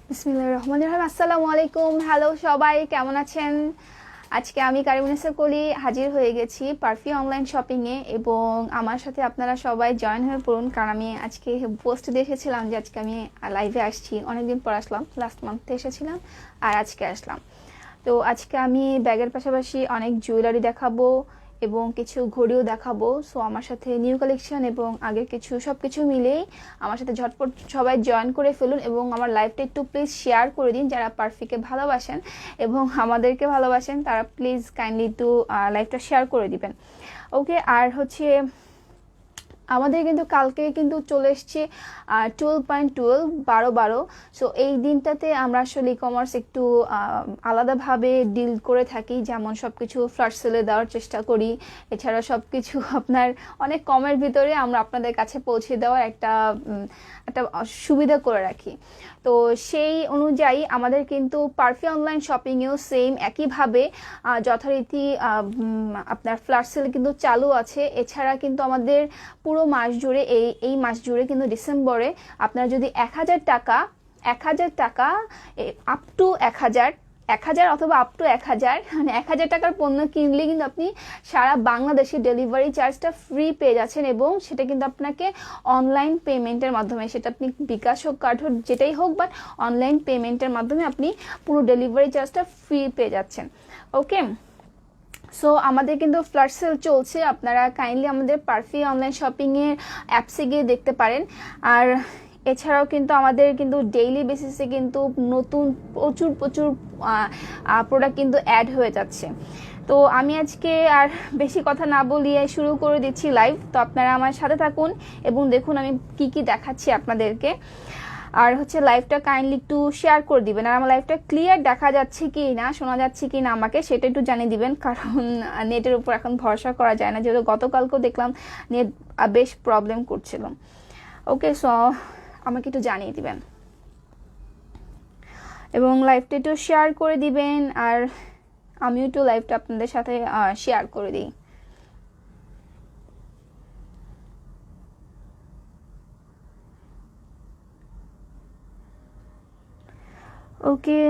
বিসমিল্লাহির রহমানির রহিম। আসসালামু আলাইকুম। হ্যালো সবাই, কেমন আছেন? আজকে আমি কারিমুন্নেছা কলি হাজির হয়ে গেছি পারফিউম অনলাইন শপিংয়ে, এবং আমার সাথে আপনারা সবাই জয়েন হয়ে পড়ুন, কারণ আমি আজকে পোস্ট দেখেছিলাম যে আজকে আমি লাইভে আসছি। অনেকদিন পর আসলাম, লাস্ট মান্থে এসেছিলাম আর আজকে আসলাম। তো আজকে আমি ব্যাগের পাশাপাশি অনেক জুয়েলারি দেখাবো এবং কিছু ঘড়িও দেখাবো। সো আমার সাথে নিউ কালেকশন এবং আগের কিছু সব কিছু মিলেই আমার সাথে ঝটপট সবাই জয়েন করে ফেলুন, এবং আমার লাইভটা একটু প্লিজ শেয়ার করে দিন। যারা পারফিকে ভালোবাসেন এবং আমাদেরকে ভালোবাসেন তারা প্লিজ কাইন্ডলি একটু লাইভটা শেয়ার করে দিবেন। ওকে, আর হচ্ছে আমাদের কিন্তু কালকে কিন্তু চলে এসছে 12.12 12/12। সো এই দিনটাতে আমরা আসলে ই কমার্স একটু আলাদাভাবে ডিল করে থাকি, যেমন সব কিছু ফ্ল্যাশ সেলে দেওয়ার চেষ্টা করি। এছাড়া সব কিছু আপনার অনেক কমের ভিতরে আমরা আপনাদের কাছে পৌঁছে দেওয়ার একটা একটা সুবিধা করে রাখি। তো সেই অনুযায়ী আমাদের কিন্তু পারফিউম অনলাইন শপিংয়েও সেম একইভাবে যথারীতি আপনার ফ্ল্যাশ সেল কিন্তু চালু আছে। এছাড়া কিন্তু আমাদের পুরো মাস জুড়ে এই মাস জুড়ে কিন্তু ডিসেম্বরে আপনারা যদি 1,000 টাকা আপ টু 1,000 অথবা আপ টু 1,000 মানে 1,000 টাকার পণ্য কিনলে কিন্তু আপনি সারা বাংলাদেশে ডেলিভারি চার্জটা ফ্রি পেয়ে যাচ্ছেন, এবং সেটা কিন্তু আপনাকে অনলাইন পেমেন্টের মাধ্যমে, সেটা আপনি বিকাশ হোক, কার্ড হোক, যেটাই হোক, বাট অনলাইন পেমেন্টের মাধ্যমে আপনি পুরো ডেলিভারি চার্জটা ফ্রি পেয়ে যাচ্ছেন। ওকে, সো আমাদের কিন্তু ফ্ল্যাশ সেল চলছে, আপনারা কাইন্ডলি আমাদের পারফিউম অনলাইন শপিংয়ের অ্যাপসে গিয়ে দেখতে পারেন। আর এছাড়াও কিন্তু আমাদের কিন্তু ডেইলি বেসিসে কিন্তু নতুন প্রচুর প্রচুর প্রোডাক্ট কিন্তু অ্যাড হয়ে যাচ্ছে। তো আমি আজকে আর বেশি কথা না বলিয়ে শুরু করে দিচ্ছি লাইভ। তো আপনারা আমার সাথে থাকুন এবং দেখুন আমি কি কি দেখাচ্ছি আপনাদেরকে। আর হচ্ছে লাইভটা কাইন্ডলি একটু শেয়ার করে দিবেন, আর আমার লাইভটা ক্লিয়ার দেখা যাচ্ছে কি না, শোনা যাচ্ছে কি না আমাকে সেটা একটু জানিয়ে দিবেন, কারণ নেটের উপর এখন ভরসা করা যায় না, যেহেতু গতকালকেও দেখলাম নেট বেশ প্রবলেম করছিল। ওকে, সো আমাকে একটু জানিয়ে দিবেন এবং লাইভটা একটু শেয়ার করে দিবেন, আর আমিও একটু লাইভটা আপনাদের সাথে শেয়ার করে দিই। ওকে,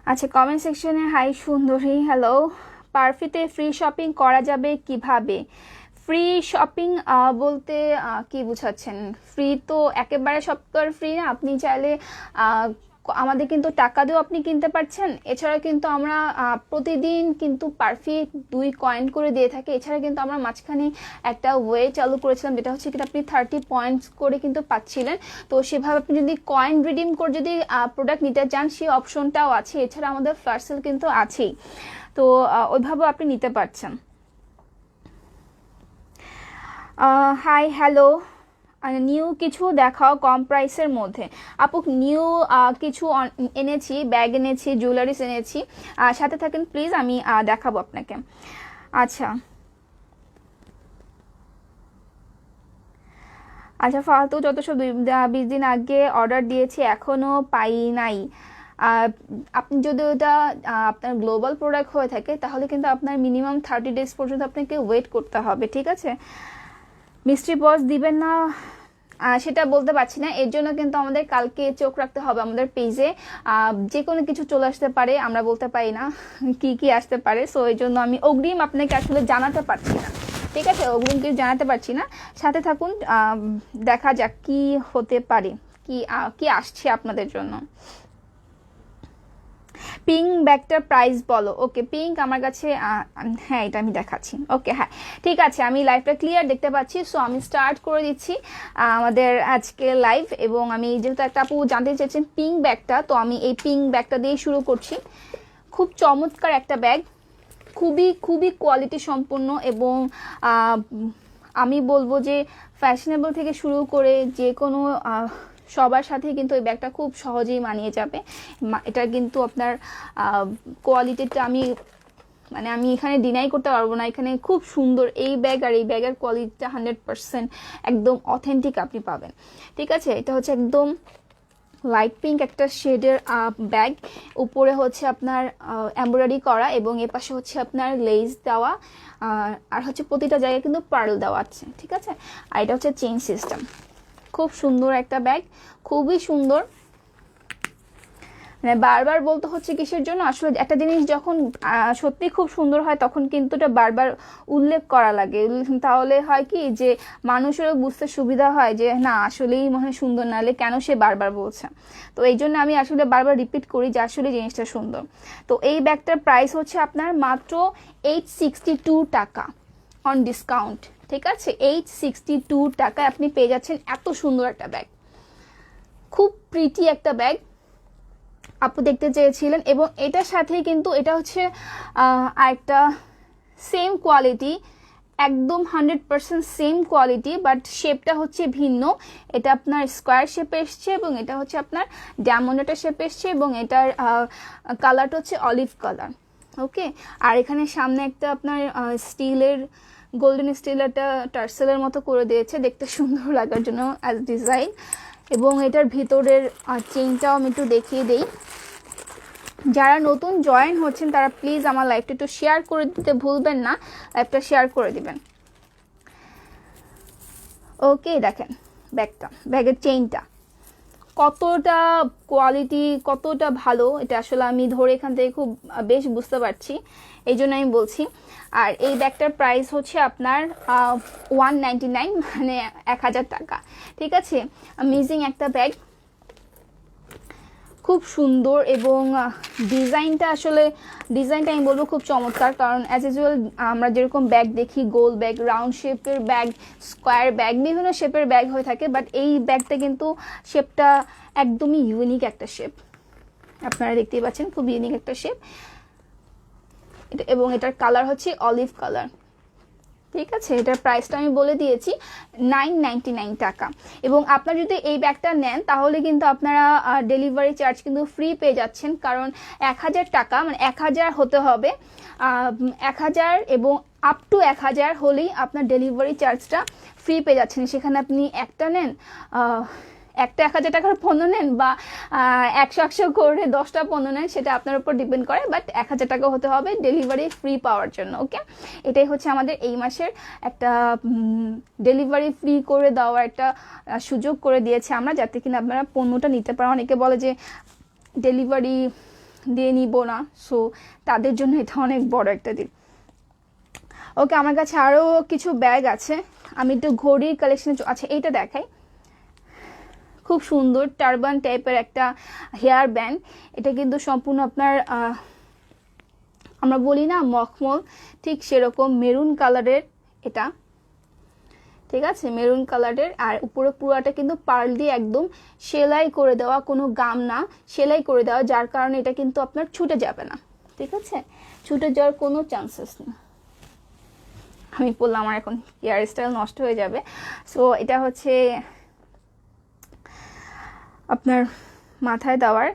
আচ্ছা, কমেন্ট সেকশনে হাই সুন্দরী, হ্যালো। পারফিতে ফ্রি শপিং করা যাবে কিভাবে? ফ্রি শপিং বলতে কি বুঝাচ্ছেন? ফ্রি তো একেবারে সব তো আর ফ্রি না, আপনি চাইলে আমাদের কিন্তু টাকা দিয়েও আপনি কিনতে পারছেন। এছাড়া কিন্তু আমরা প্রতিদিন কিন্তু পারফি 2 কয়েন করে দিয়ে থাকি। এছাড়া কিন্তু আমরা মাঝখানে একটা ওয়ে চালু করেছিলাম, যেটা হচ্ছে কিন্তু আপনি 30 পয়েন্টস করে কিন্তু পাচ্ছিলেন। তো সেভাবে আপনি যদি কয়েন রিডিম করে যদি প্রোডাক্ট নিতে চান, সেই অপশনটাও আছে। এছাড়া আমাদের ফ্ল্যাশ সেল কিন্তু আছেই, তো ওইভাবে আপনি নিতে পারছেন। High, hello. নিউ কিছু দেখাও কম প্রাইসের মধ্যে। আপু, নিউ কিছু এনেছি, ব্যাগ এনেছি, জুয়েলারিস এনেছি, সাথে থাকেন প্লিজ, আমি দেখাবো আপনাকে। আচ্ছা আচ্ছা, ফালতু যত সব 20 দিন আগে অর্ডার দিয়েছি এখনও পাই নাই। আপনি যদি ওটা আপনার গ্লোবাল প্রোডাক্ট হয়ে থাকে তাহলে কিন্তু আপনার মিনিমাম 30 ডেজ পর্যন্ত আপনাকে ওয়েট করতে হবে, ঠিক আছে? মিস্ট্রি বস দিবেন না সেটা বলতে পারছি না, এর জন্য কিন্তু আমাদের কালকে চোখ রাখতে হবে আমাদের পেজে। যে কোনো কিছু চলে আসতে পারে, আমরা বলতে পারি না কি কি আসতে পারে। সো এই জন্য আমি অগ্রিম আপনাকে আসলে জানাতে পারছি না, ঠিক আছে? অগ্রিম কিছু জানাতে পারছি না। সাথে থাকুন, দেখা যাক কি হতে পারে, কি কি আসছে আপনাদের জন্য। পিঙ্ক ব্যাগটার প্রাইস বলো। ওকে, পিঙ্ক আমার কাছে হ্যাঁ, এটা আমি দেখাচ্ছি। ওকে, হ্যাঁ, ঠিক আছে, আমি লাইভটা ক্লিয়ার দেখতে পাচ্ছি। সো আমি স্টার্ট করে দিচ্ছি আমাদের আজকে লাইভ। এবং আমি যেহেতু একটা আপু জানতে চেয়েছেন পিঙ্ক ব্যাগটা, তো আমি এই পিঙ্ক ব্যাগটা দিয়ে শুরু করছি। খুব চমৎকার একটা ব্যাগ, খুবই খুবই কোয়ালিটি সম্পন্ন, এবং আমি বলবো যে ফ্যাশনেবল থেকে শুরু করে যে কোনো সবার সাথেই কিন্তু এই ব্যাগটা খুব সহজেই মানিয়ে যাবে। এটা কিন্তু আপনার কোয়ালিটিটা আমি এখানে ডিনাই করতে পারবো না। এখানে খুব সুন্দর এই ব্যাগ, আর এই ব্যাগের কোয়ালিটিটা 100% একদম অথেন্টিক আপনি পাবেন, ঠিক আছে? এটা হচ্ছে একদম লাইট পিঙ্ক একটা শেডের ব্যাগ, উপরে হচ্ছে আপনার এমব্রয়ডারি করা এবং এ পাশে হচ্ছে আপনার লেস দেওয়া, আর হচ্ছে প্রতিটা জায়গায় কিন্তু পার্ল দেওয়া আছে, ঠিক আছে। আর এটা হচ্ছে চেইন সিস্টেম, খুব সুন্দর একটা ব্যাগ, খুবই সুন্দর। মানে বারবার বলতে হচ্ছে কিসের জন্য, আসলে একটা জিনিস যখন সত্যি খুব সুন্দর হয় তখন কিন্তু এটা বারবার উল্লেখ করা লাগে, তাহলে হয় কি যে মানুষেরও বুঝতে সুবিধা হয় যে না আসলেই মনে হয় সুন্দর, নাহলে কেন সে বারবার বলছে। তো এই জন্য আমি আসলে বারবার রিপিট করি যে আসলে জিনিসটা সুন্দর। তো এই ব্যাগটার প্রাইস হচ্ছে আপনার মাত্র 862 টাকা অন ডিসকাউন্ট, ঠিক আছে। 862 টাকায় আপনি পেয়ে যাচ্ছেন এত সুন্দর একটা ব্যাগ, খুব প্রিটি একটা ব্যাগ আপু দেখতে চেয়েছিলেন। এবং এটার সাথে কিন্তু এটা হচ্ছে আরেকটা সেম কোয়ালিটি, একদম 100% সেম কোয়ালিটি, বাট শেপটা হচ্ছে ভিন্ন। এটা আপনার স্কোয়ার শেপে এসছে এবং এটা হচ্ছে আপনার ডায়মন্ডের শেপে এসছে এবং এটার কালারটা হচ্ছে অলিভ কালার, ওকে। আর এখানে সামনে একটা আপনার স্টিলের, গোল্ডেন স্টিল একটা টার্সেলের মতো করে দিয়েছে দেখতে সুন্দর লাগার জন্য অ্যাজ ডিজাইন। এবং এটার ভিতরের চেইনটাও আমি একটু দেখিয়ে দেই। যারা নতুন জয়েন হচ্ছেন তারা প্লিজ আমার লাইভটা একটু শেয়ার করে দিতে ভুলবেন না, লাইভটা শেয়ার করে দিবেন, ওকে। দেখেন ব্যাগটা, ব্যাগের চেইনটা কতটা কোয়ালিটি, কতটা ভালো, এটা আসলে আমি ধরে এখান থেকে খুব বেশ বুঝতে পারছি, এই জন্য আমি বলছি। আর এই ব্যাগটার প্রাইস হচ্ছে আপনার 199, মানে 1000 টাকা, ঠিক আছে। অ্যামেজিং একটা ব্যাগ, খুব সুন্দর। এবং ডিজাইনটা আসলে, ডিজাইনটা আমি বলবো খুব চমৎকার, কারণ অ্যাজ ইউজুয়াল আমরা যেরকম ব্যাগ দেখি গোল ব্যাগ, রাউন্ড শেপের ব্যাগ, স্কোয়ার ব্যাগ, বিভিন্ন শেপের ব্যাগ হয়ে থাকে, বাট এই ব্যাগটা কিন্তু শেপটা একদমই ইউনিক একটা শেপ, আপনারা দেখতেই পাচ্ছেন খুব ইউনিক একটা শেপ। এবং এটার কালার হচ্ছে অলিভ কালার, ঠিক আছে। এটার প্রাইসটা আমি বলে দিয়েছি 999 টাকা। এবং আপনারা যদি এই ব্যাগটা নেন তাহলে কিন্তু আপনারা ডেলিভারি চার্জ কিন্তু ফ্রি পেয়ে যাচ্ছেন, কারণ 1000 টাকা, মানে 1000 হতে হবে, 1000 এবং আপ টু 1000 হলেই আপনার ডেলিভারি চার্জটা ফ্রি পেয়ে যাচ্ছেন। সেখানে আপনি একটা নেন, একটা 1000 টাকার পণ্য নেন, বা 100 করে 10টা পণ্য নেন, সেটা আপনার উপর ডিপেন্ড করে, বাট 1000 টাকা হতে হবে ডেলিভারি ফ্রি পাওয়ার জন্য, ওকে। এটাই হচ্ছে আমাদের এই মাসের একটা ডেলিভারি ফ্রি করে দেওয়ার একটা সুযোগ করে দিয়েছে আমরা, যাতে কিনা আপনারা পণ্যটা নিতে পারেন। অনেকে বলে যে ডেলিভারি দিয়ে নিব না, সো তাদের জন্য এটা অনেক বড় একটা দিন, ওকে। আমার কাছে আরও কিছু ব্যাগ আছে, আমি একটু ঘড়ির কালেকশনে, আচ্ছা এইটা দেখাই, খুব সুন্দর টারবান টাইপের একটা হেয়ার ব্যান্ড। এটা কিন্তু সম্পূর্ণ আপনার আমরা বলি না মখমল, ঠিক সেরকম মেরুন কালারের এটা, ঠিক আছে, মেরুন কালারের। আর উপরে পুরোটা কিন্তু পার্ল দিয়ে একদম সেলাই করে দেওয়া, কোনো গাম না, সেলাই করে দেওয়া, যার কারণে এটা কিন্তু আপনার ছুটে যাবে না, ঠিক আছে, ছুটে যাওয়ার কোনো চান্সেস নেই। আমি বললাম আমার এখন হেয়ার স্টাইল নষ্ট হয়ে যাবে। সো এটা হচ্ছে আপনার মাথায় দেওয়ার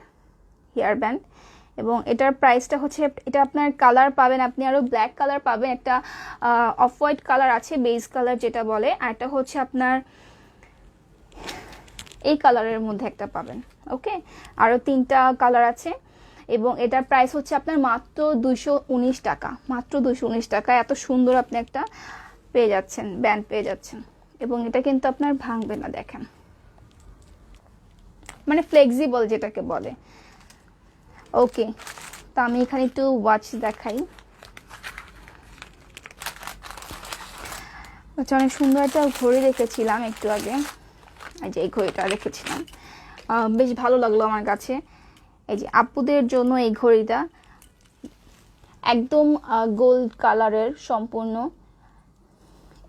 হেয়ার ব্যান্ড, এবং এটার প্রাইসটা হচ্ছে, এটা আপনার কালার পাবেন, আপনি আরও ব্ল্যাক কালার পাবেন, একটা অফ হোয়াইট কালার আছে, বেজ কালার যেটা বলে, আর একটা হচ্ছে আপনার এই কালারের মধ্যে একটা পাবেন, ওকে। আরও 3টা কালার আছে, এবং এটার প্রাইস হচ্ছে আপনার মাত্র 219 টাকা, মাত্র 219 টাকা। এত সুন্দর আপনি একটা পেয়ে যাচ্ছেন, ব্যান্ড পেয়ে যাচ্ছেন, এবং এটা কিন্তু আপনার ভাঙবে না, দেখেন, মানে ফ্লেক্সিবল যেটাকে বলে, ওকে। তো আমি এখানে একটু ওয়াচ দেখাই, আচ্ছা অনেক সুন্দর একটা ঘড়ি রেখেছিলাম একটু আগে, এই যে এই ঘড়িটা রেখেছিলাম, বেশ ভালো লাগলো আমার কাছে। এই যে আপুদের জন্য এই ঘড়িটা একদম গোল্ড কালারের সম্পূর্ণ,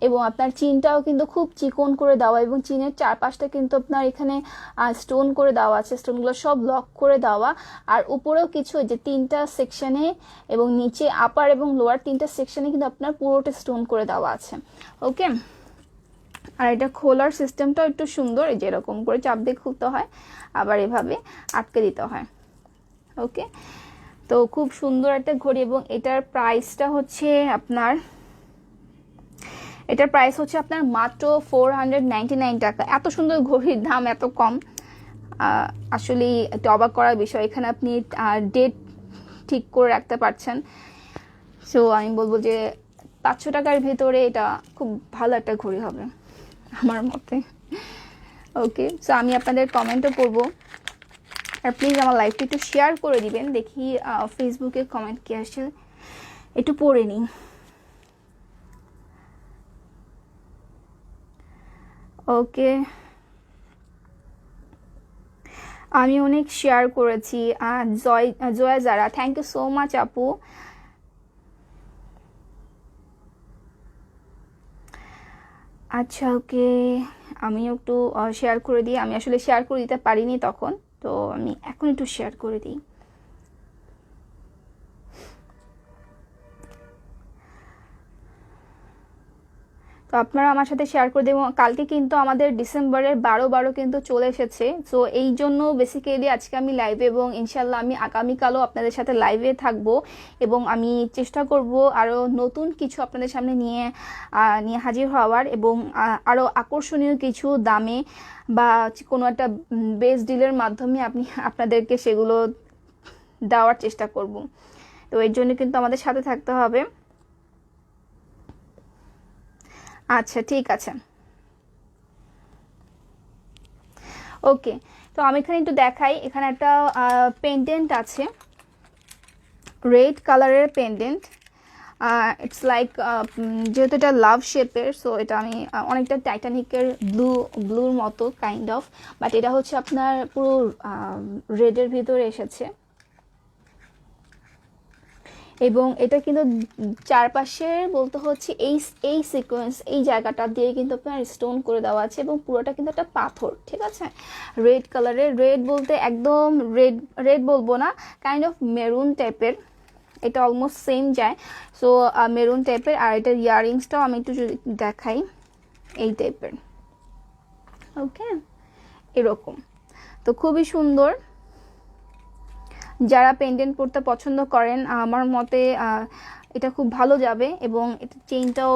এবং আপনার চিনটাও কিন্তু খুব চিকন করে দেওয়া, এবং চিনের চারপাশটা কিন্তু আপনার এখানে স্টোন করে দেওয়া আছে, স্টোনগুলো সব লক করে দেওয়া। আর উপরেও কিছু যে 3টা সেকশনে, এবং নিচে আপার এবং লোয়ার 3টা সেকশনে কিন্তু আপনার পুরোটা স্টোন করে দেওয়া আছে, ওকে। আর এটা খোলার সিস্টেমটাও একটু সুন্দর, এই যে এরকম করে চাপ দিয়ে খুলতে হয়, আবার এভাবে আটকে দিতে হয়, ওকে। তো খুব সুন্দর একটা ঘড়ি, এবং এটার প্রাইসটা হচ্ছে আপনার, এটার প্রাইস হচ্ছে আপনার মাত্র 499 টাকা। এত সুন্দর ঘড়ির দাম এত কম, আসলে একটু অবাক করার বিষয়, এখানে আপনি ডেট ঠিক করে রাখতে পারছেন। সো আমি বলবো যে 500 টাকার ভেতরে এটা খুব ভালো একটা ঘড়ি হবে আমার মতে। ওকে, সো আমি আপনাদের কমেন্টও পড়বো, আর প্লিজ আমার লাইভটা একটু শেয়ার করে দিবেন। দেখি ফেসবুকে কমেন্ট কি আসে, একটু পড়ে নিই। ওকে, আমি অনেক শেয়ার করেছি। জয়া যারা, থ্যাংক ইউ সো মাচ আপু। আচ্ছা ওকে, আমি একটু শেয়ার করে দিই। আমি আসলে শেয়ার করে দিতে পারিনি তখন, তো আমি এখন একটু শেয়ার করে দিই। তো আপনারা আমার সাথে শেয়ার করে দেবো। কালকে কিন্তু আমাদের ডিসেম্বরের 12 কিন্তু চলে এসেছে। সো এই জন্য বেসিক্যালি আজকে আমি লাইভে, এবং ইনশাল্লাহ আমি আগামীকালও আপনাদের সাথে লাইভে থাকবো, এবং আমি চেষ্টা করব আরও নতুন কিছু আপনাদের সামনে নিয়ে হাজির হওয়ার, এবং আরও আকর্ষণীয় কিছু দামে বা কোনো একটা বেস্ট ডিলের মাধ্যমে আপনাদেরকে সেগুলো দেওয়ার চেষ্টা করব। তো এর জন্য কিন্তু আমাদের সাথে থাকতে হবে। আচ্ছা ঠিক আছে, ওকে। তো আমি এখানে একটু দেখাই, এখানে একটা পেন্ডেন্ট আছে, রেড কালারের পেন্ডেন্ট। ইটস লাইক, যেহেতু এটা লাভ শেপের, সো এটা আমি অনেকটা টাইটানিকের ব্লুর মতো কাইন্ড অফ, বাট এটা হচ্ছে আপনার পুরো রেডের ভিতরে এসেছে, এবং এটা কিন্তু চারপাশে বলতে হচ্ছে এই সিকোয়েন্স, এই জায়গাটা দিয়ে কিন্তু আপনার স্টোন করে দেওয়া আছে, এবং পুরোটা কিন্তু একটা পাথর, ঠিক আছে। রেড কালারের, রেড বলতে একদম রেড রেড বলবো না, কাইন্ড অফ মেরুন টাইপের, এটা অলমোস্ট সেম যায়। সো মেরুন টাইপের। আর এটার ইয়াররিংসটাও আমি একটু যদি দেখাই, এই টাইপের, ওকে, এরকম। তো খুবই সুন্দর। যারা পেন্ডেন্ট পরতে পছন্দ করেন, আমার মতে এটা খুব ভালো যাবে, এবং এটা চেইনটাও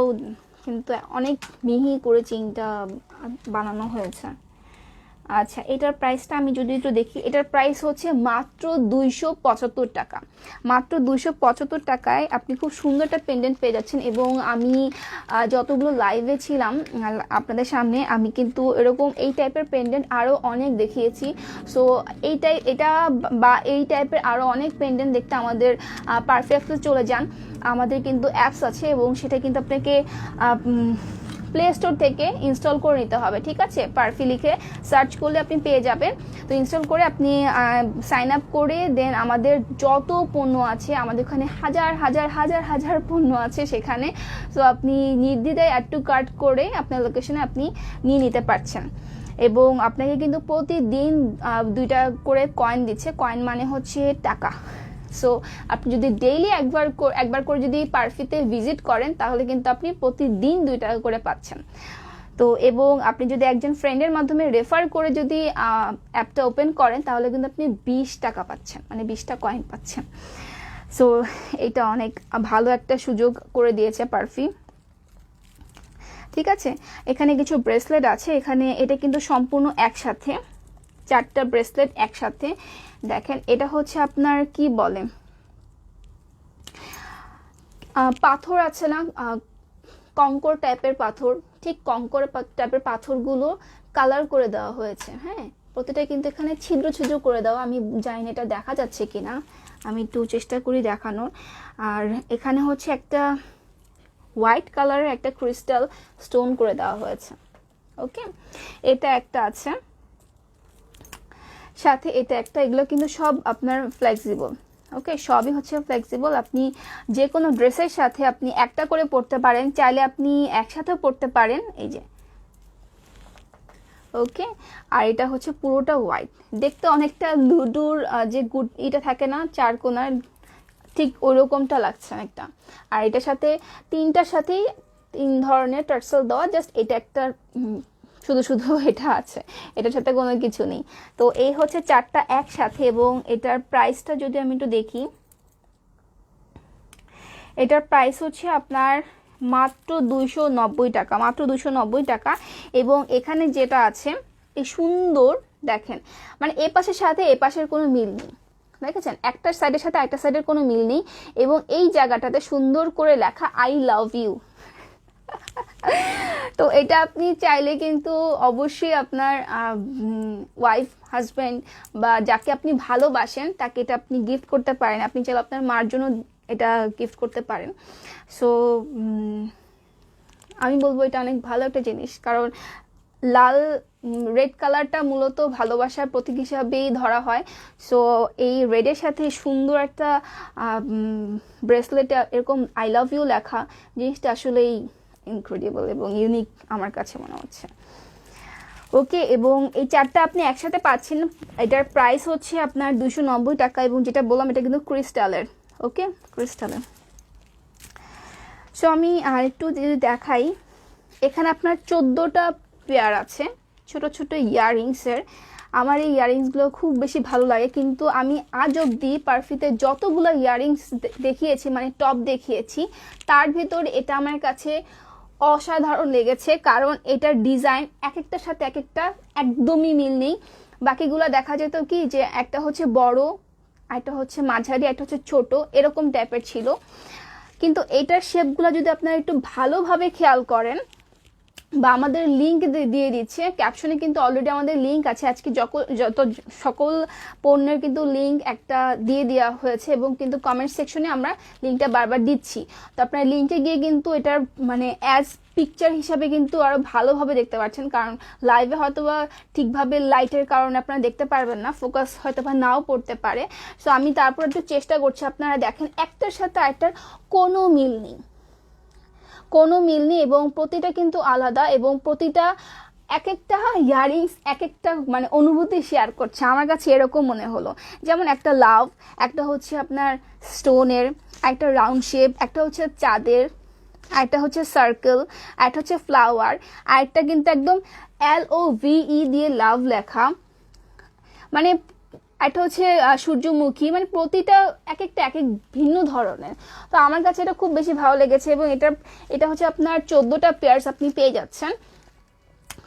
কিন্তু অনেক মিহি করে চেইনটা বানানো হয়েছে। আচ্ছা, এটার প্রাইসটা আমি যদি একটু দেখি, এটার প্রাইস হচ্ছে মাত্র 275 টাকা। মাত্র 275 টাকায় আপনি খুব সুন্দর একটা পেন্ডেন্ট পেয়ে যাচ্ছেন। এবং আমি যতগুলো লাইভে ছিলাম আপনাদের সামনে, আমি কিন্তু এরকম এই টাইপের পেন্ডেন্ট আরও অনেক দেখিয়েছি। সো এটা বা এই টাইপের আরও অনেক পেন্ডেন্ট দেখতে আমাদের পারফেক্টলি চলে যান। আমাদের কিন্তু অ্যাপস আছে, এবং সেটা কিন্তু আপনাকে প্লে স্টোর থেকে ইনস্টল করে নিতে হবে, ঠিক আছে। পারফি লিখে সার্চ করলে আপনি পেয়ে যাবেন। তো ইনস্টল করে আপনি সাইন আপ করে দেন, আমাদের যত পণ্য আছে, আমাদের ওখানে হাজার হাজার হাজার হাজার পণ্য আছে সেখানে। তো আপনি নির্দ্বিধায় অ্যাড টু কার্ট করে আপনার লোকেশনে আপনি নিয়ে নিতে পারছেন। এবং আপনাকে কিন্তু প্রতিদিন 2টা করে কয়েন দিচ্ছে। কয়েন মানে হচ্ছে টাকা। সো আপনি যদি ডেইলি একবার করে যদি পারফিতে ভিজিট করেন, তাহলে কিন্তু আপনি প্রতিদিন 2 টাকা করে পাচ্ছেন। তো এবং আপনি যদি একজন ফ্রেন্ডের মাধ্যমে রেফার করে যদি অ্যাপটা ওপেন করেন, তাহলে কিন্তু আপনি 20 টাকা পাচ্ছেন, মানে 20টা কয়েন পাচ্ছেন। সো এটা অনেক ভালো একটা সুযোগ করে দিয়েছে পারফি, ঠিক আছে। এখানে কিছু ব্রেসলেট আছে, এখানে এটা কিন্তু সম্পূর্ণ একসাথে, 4টা ব্রেসলেট একসাথে। দেখেন, এটা হচ্ছে আপনার কি বলে, পাথর আছে না, কঙ্কর টাইপের পাথর, ঠিক কঙ্কর টাইপের পাথরগুলো কালার করে দেওয়া হয়েছে। হ্যাঁ, প্রতিটা কিন্তু এখানে ছিদ্র ছিদ্র করে দেওয়া। আমি জানি না এটা দেখা যাচ্ছে কিনা, আমি একটু চেষ্টা করি দেখানোর। আর এখানে হচ্ছে একটা হোয়াইট কালারের একটা ক্রিস্টাল স্টোন করে দেওয়া হয়েছে, ওকে। এটা একটা আছে, সাথে এটা একটা। এগুলো কিন্তু সব আপনার ফ্লেক্সিবল, ওকে, সবই হচ্ছে ফ্লেক্সিবল। আপনি যে কোনো ড্রেসের সাথে আপনি একটা করে পরতে পারেন, চাইলে আপনি একসাথেও পরতে পারেন, এই যে, ওকে। আর এটা হচ্ছে পুরোটা হোয়াইট, দেখতে অনেকটা লুডুর যে এটা থাকে না 4 কোণার, ঠিক ওরকমটা লাগছে একটা। আর এটার সাথে 3টার সাথেই 3 ধরনের টার্সেল দেওয়া, জাস্ট এটা একটা শুধু শুধু এটা আছে, এটার সাথে কোনো কিছু নেই। তো এই হচ্ছে 4টা একসাথে। এবং এটার প্রাইসটা যদি আমি একটু দেখি, এটার প্রাইস হচ্ছে আপনার মাত্র 290 টাকা, মাত্র 290 টাকা। এবং এখানে যেটা আছে, এই সুন্দর দেখেন মানে এ পাশের সাথে এ পাশের কোনো মিল নেই, দেখেছেন একটা সাইডের সাথে একটা সাইডের কোনো মিল নেই, এবং এই জায়গাটাতে সুন্দর করে লেখা আই লাভ ইউ। তো এটা আপনি চাইলে কিন্তু অবশ্যই আপনার ওয়াইফ, হাজব্যান্ড বা যাকে আপনি ভালোবাসেন তাকে এটা আপনি গিফট করতে পারেন। আপনি চাইলে আপনার মার জন্য এটা গিফট করতে পারেন। সো আমি বলবো এটা অনেক ভালো একটা জিনিস, কারণ লাল রেড কালারটা মূলত ভালোবাসার প্রতীক হিসাবেই ধরা হয়। সো এই রেডের সাথে সুন্দর একটা ব্রেসলেটে এরকম আই লাভ ইউ লেখা জিনিসটা আসলেই ইনক্রেডিবল এবং ইউনিক আমার কাছে মনে হচ্ছে। ওকে, এবং এই চারটা আপনি একসাথে পাচ্ছেন। এটার প্রাইস হচ্ছে আপনার 290 টাকা, এবং যেটা বললাম এটা কিন্তু ক্রিস্টালের। ওকে, ক্রিস্টালের। সো আমি আর একটু যদি দেখাই, এখানে আপনার 14টা পেয়ার আছে ছোট ছোট ইয়াররিংসের। আমার এই ইয়াররিংসগুলো খুব বেশি ভালো লাগে, কিন্তু আমি আজ অবধি পারফিতে যতগুলো ইয়াররিংস দেখিয়েছি, মানে টপ দেখিয়েছি, তার ভিতর এটা আমার কাছে অসাধারণ লেগেছে। কারণ এটার ডিজাইন এক একটার সাথে এক একটা একদমই মিল নেই। বাকিগুলো দেখা যেত কি যে একটা হচ্ছে বড়, একটা হচ্ছে মাঝারি, একটা হচ্ছে ছোট, এরকম টাইপের ছিল। কিন্তু এটার শেপগুলো যদি আপনারা একটু ভালোভাবে খেয়াল করেন, বা আমাদের লিঙ্ক দিয়ে দিচ্ছে ক্যাপশনে, কিন্তু অলরেডি আমাদের লিঙ্ক আছে। আজকে যত সকল পণ্যের কিন্তু লিঙ্ক একটা দিয়ে দেওয়া হয়েছে, এবং কিন্তু কমেন্ট সেকশনে আমরা লিঙ্কটা বারবার দিচ্ছি। তো আপনার লিঙ্কে গিয়ে কিন্তু এটার মানে অ্যাজ পিকচার হিসাবে কিন্তু আরও ভালোভাবে দেখতে পাচ্ছেন, কারণ লাইভে হয়তোবা ঠিকভাবে লাইটের কারণে আপনারা দেখতে পারবেন না, ফোকাস হয়তোবা নাও পড়তে পারে। সো আমি তারপর একটু চেষ্টা করছি, আপনারা দেখেন একটার সাথে আরেকটার কোনো মিল নেই, কোনো মিল নেই, এবং প্রতিটা কিন্তু আলাদা, এবং প্রতিটা এক একটা ইয়াররিংস এক একটা মানে অনুভূতি শেয়ার করছে। আমার কাছে এরকম মনে হলো, যেমন একটা লাভ, একটা হচ্ছে আপনার স্টোনের, একটা রাউন্ড শেপ, একটা হচ্ছে চাঁদের, একটা হচ্ছে সার্কেল, একটা হচ্ছে ফ্লাওয়ার, আর একটা কিন্তু একদম LOVE দিয়ে লাভ লেখা, মানে একটা হচ্ছে সূর্যমুখী, মানে প্রতিটা এক একটা এক এক ভিন্ন ধরনের। তো আমার কাছে এটা খুব বেশি ভালো লেগেছে, এবং এটা হচ্ছে আপনার 14টা পেয়ার্স আপনি পেয়ে যাচ্ছেন।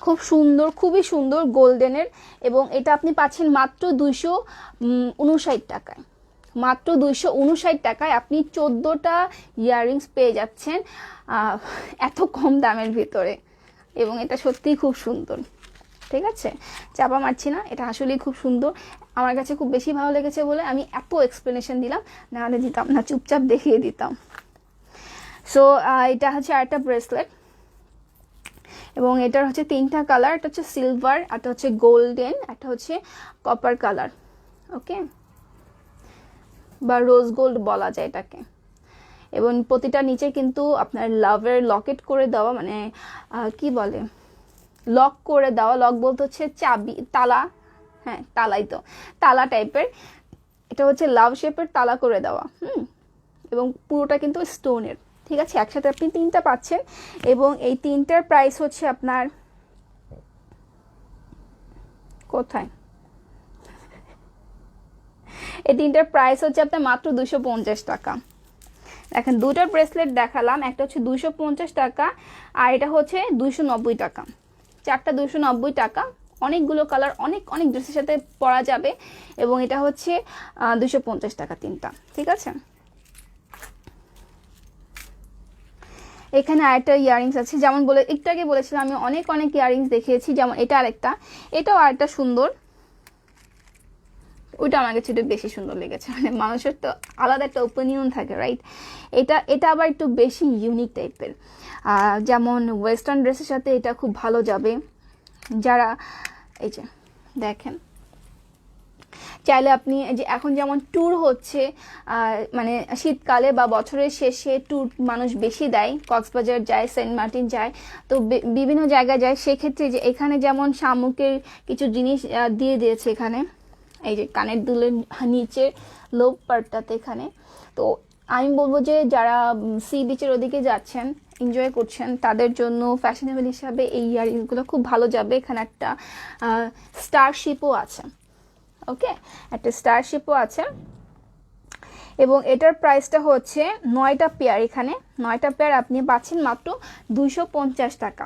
খুব সুন্দর, খুবই সুন্দর গোল্ডেনের, এবং এটা আপনি পাচ্ছেন মাত্র 259 টাকায়। মাত্র 259 টাকায় আপনি 14টা ইয়াররিংস পেয়ে যাচ্ছেন এত কম দামের ভিতরে, এবং এটা সত্যিই খুব সুন্দর। ঠিক আছে, চাপা মারছি না, এটা আসলেই খুব সুন্দর। আমার কাছে খুব বেশি ভালো লেগেছে বলে আমি এত এক্সপ্লেনেশন দিলাম, নাহলে দিতাম না, চুপচাপ দেখিয়ে দিতাম। সো এটা হচ্ছে আরেকটা ব্রেসলেট, এবং এটার হচ্ছে 3টা কালার, একটা হচ্ছে সিলভার, একটা হচ্ছে গোল্ডেন, একটা হচ্ছে কপার কালার। ওকে, বা রোজ গোল্ড বলা যায় এটাকে। এবং প্রতিটা নিচে কিন্তু আপনার লাভের লকেট করে দেওয়া, মানে কি বলে, লক করে দেওয়া, লক বলতে হচ্ছে চাবি, তালা, হ্যাঁ তালাই তো, তালা টাইপের। এটা হচ্ছে লাভ শেপের তালা করে দেওয়া, এবং পুরোটা কিন্তু স্টোনের। ঠিক আছে, একসাথে আপনি 3টা পাচ্ছেন, এবং এই 3টার প্রাইস হচ্ছে আপনার কোথায়, এই 3টার প্রাইস হচ্ছে আপনার মাত্র 250 টাকা। দেখেন, 2টা ব্রেসলেট দেখালাম, একটা হচ্ছে 250 টাকা, আর এটা হচ্ছে 290 টাকা। 4টা 290 টাকা, অনেকগুলো কালার, অনেক অনেক ড্রেসের সাথে পরা যাবে, এবং এটা হচ্ছে 250 টাকা 3টা। ঠিক আছে, এখানে আরেকটা ইয়াররিংস আছে, যেমন একটু আগে বলেছিলাম আমি অনেক অনেক ইয়াররিংস দেখিয়েছি, যেমন এটা আরেকটা, এটাও আরেকটা সুন্দর, ওইটা আমার কাছে একটু বেশি সুন্দর লেগেছে। মানে মানুষের তো আলাদা একটা ওপিনিয়ন থাকে, রাইট? এটা আবার একটু বেশি ইউনিক টাইপের, যেমন ওয়েস্টার্ন ড্রেসের সাথে এটা খুব ভালো যাবে। যারা এই যে দেখেন, চাইলে আপনি যে এখন যেমন ট্যুর হচ্ছে, মানে শীতকালে বা বছরের শেষে ট্যুর মানুষ বেশি দেয়, কক্সবাজার যায়, সেন্ট মার্টিন যায়, তো বিভিন্ন জায়গায় যায়, সেক্ষেত্রে যে এখানে যেমন শামুকের কিছু জিনিস দিয়ে দিয়েছে এখানে, এই যে কানের দুলের নিচে লোভ পার্টটাতে এখানে। তো আমি বলবো যে যারা সি বিচের ওদিকে যাচ্ছেন, এনজয় করছেন, তাদের জন্য ফ্যাশনেবল হিসাবে এই ইয়াররিংসগুলো খুব ভালো যাবে। এখানে একটা স্টারশিপও আছে, ওকে, একটা স্টারশিপও আছে, এবং এটার প্রাইসটা হচ্ছে 9টা পেয়ার। এখানে 9টা পেয়ার আপনি পাচ্ছেন মাত্র 250 টাকা।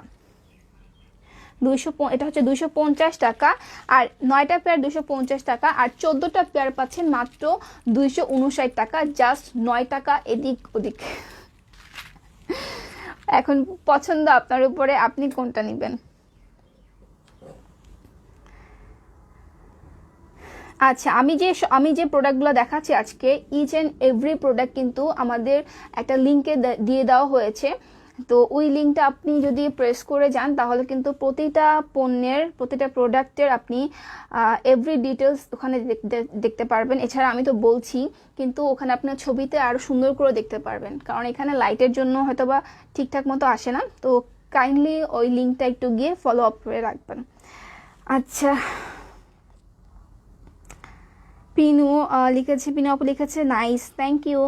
এটা হচ্ছে 250 টাকা, আর 9টা পেয়ার 250 টাকা, আর 14টা পেয়ার পাচ্ছেন মাত্র 259 টাকা, জাস্ট 9 টাকা এদিক ওদিক। এখন পছন্দ আপনার উপরে, আপনি কোনটা নেবেন। আচ্ছা, আমি যে প্রোডাক্টগুলো দেখাচ্ছি আজকে, ইচ অ্যান্ড এভরি প্রোডাক্ট কিন্তু আমাদের একটা লিঙ্কে দিয়ে দেওয়া হয়েছে। তো ওই লিঙ্কটা আপনি যদি প্রেস করে যান তাহলে কিন্তু প্রতিটা প্রোডাক্টের আপনি এভরি ডিটেলস ওখানে দেখতে পারবেন। এছাড়া আমি তো বলছি, কিন্তু ওখানে আপনার ছবিতে আরও সুন্দর করে দেখতে পারবেন, কারণ এখানে লাইটের জন্য হয়তো বা ঠিকঠাক মতো আসে না। তো কাইন্ডলি ওই লিঙ্কটা একটু গিয়ে ফলো আপ করে রাখবেন। আচ্ছা, পিনু পিনু আপু লিখেছে নাইস, থ্যাংক ইউ।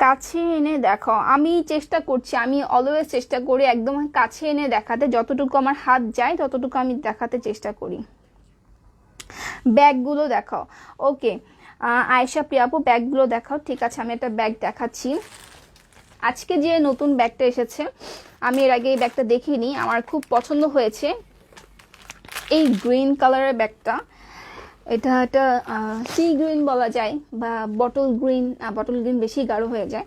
কাছে এনে দেখো, আমি চেষ্টা করছি, আমি অলওয়েজ চেষ্টা করি একদম কাছে এনে দেখাতে, যতটুকু আমার হাত যায় ততটুকু আমি দেখাতে চেষ্টা করি। ব্যাগগুলো দেখাও, ওকে আয়েশা প্রিয়া আপু ব্যাগগুলো দেখাও। ঠিক আছে, আমি একটা ব্যাগ দেখাচ্ছি। আজকে যে নতুন ব্যাগটা এসেছে, আমি এর আগে এই ব্যাগটা দেখিনি, আমার খুব পছন্দ হয়েছে। এই গ্রিন কালারের ব্যাগটা, এটা একটা সি গ্রিন বলা যায় বা বটল গ্রিন বেশি গাঢ় হয়ে যায়।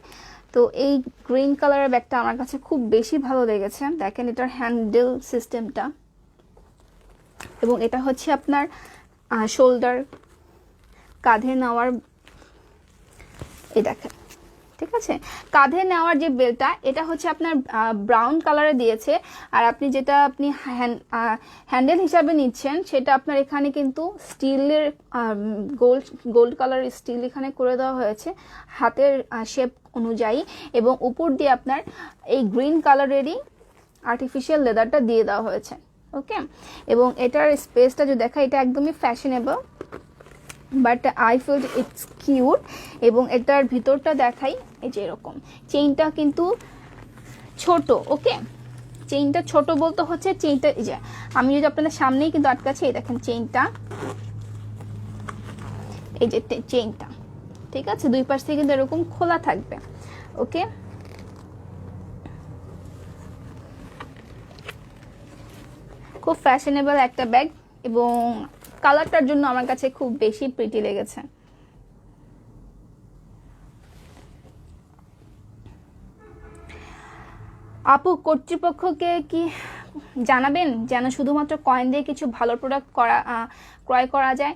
তো এই গ্রিন কালারের ব্যাগটা আমার কাছে খুব বেশি ভালো লেগেছে। দেখেন এটার হ্যান্ডেল সিস্টেমটা, এবং এটা হচ্ছে আপনার শোল্ডার, কাঁধে নেওয়ার, এই দেখেন, ঠিক আছে, কাঁধে নেওয়ার যে বেল্টটা, এটা হচ্ছে আপনার ব্রাউন কালারে দিয়েছে। আর আপনি যেটা হ্যান্ডেল হিসাবে নিচ্ছেন, সেটা আপনার এখানে কিন্তু স্টিলের গোল্ড কালারের স্টিল এখানে করে দেওয়া হয়েছে হাতের শেপ অনুযায়ী, এবং উপর দিয়ে আপনার এই গ্রিন কালারেরই আর্টিফিশিয়াল লেদারটা দিয়ে দেওয়া হয়েছে। ওকে, এবং এটার স্পেসটা যদি দেখা, এটা একদমই fashionable, but I feel it's cute. এবং এটার ভিতরটা দেখাই, এই যে এরকম চেইনটা কিন্তু ছোট। ওকে, চেইনটা ছোট বলতে হচ্ছে চেইনটা, এই যে আমি যদি আপনাদের সামনেই কিন্তু আটকাচ্ছি, এই দেখেন চেইনটা, এই যে চেইনটা, ঠিক আছে, দুই পাশ থেকে কিন্তু এরকম খোলা থাকবে। ওকে, খুব ফ্যাশনেবল একটা ব্যাগ, এবং কালারটার জন্য আমার কাছে খুব বেশি প্রিটি লেগেছে। আপু কর্তৃপক্ষকে কি জানাবেন যেন শুধুমাত্র কয়েন দিয়ে কিছু ভালো প্রোডাক্ট ক্রয় করা যায়?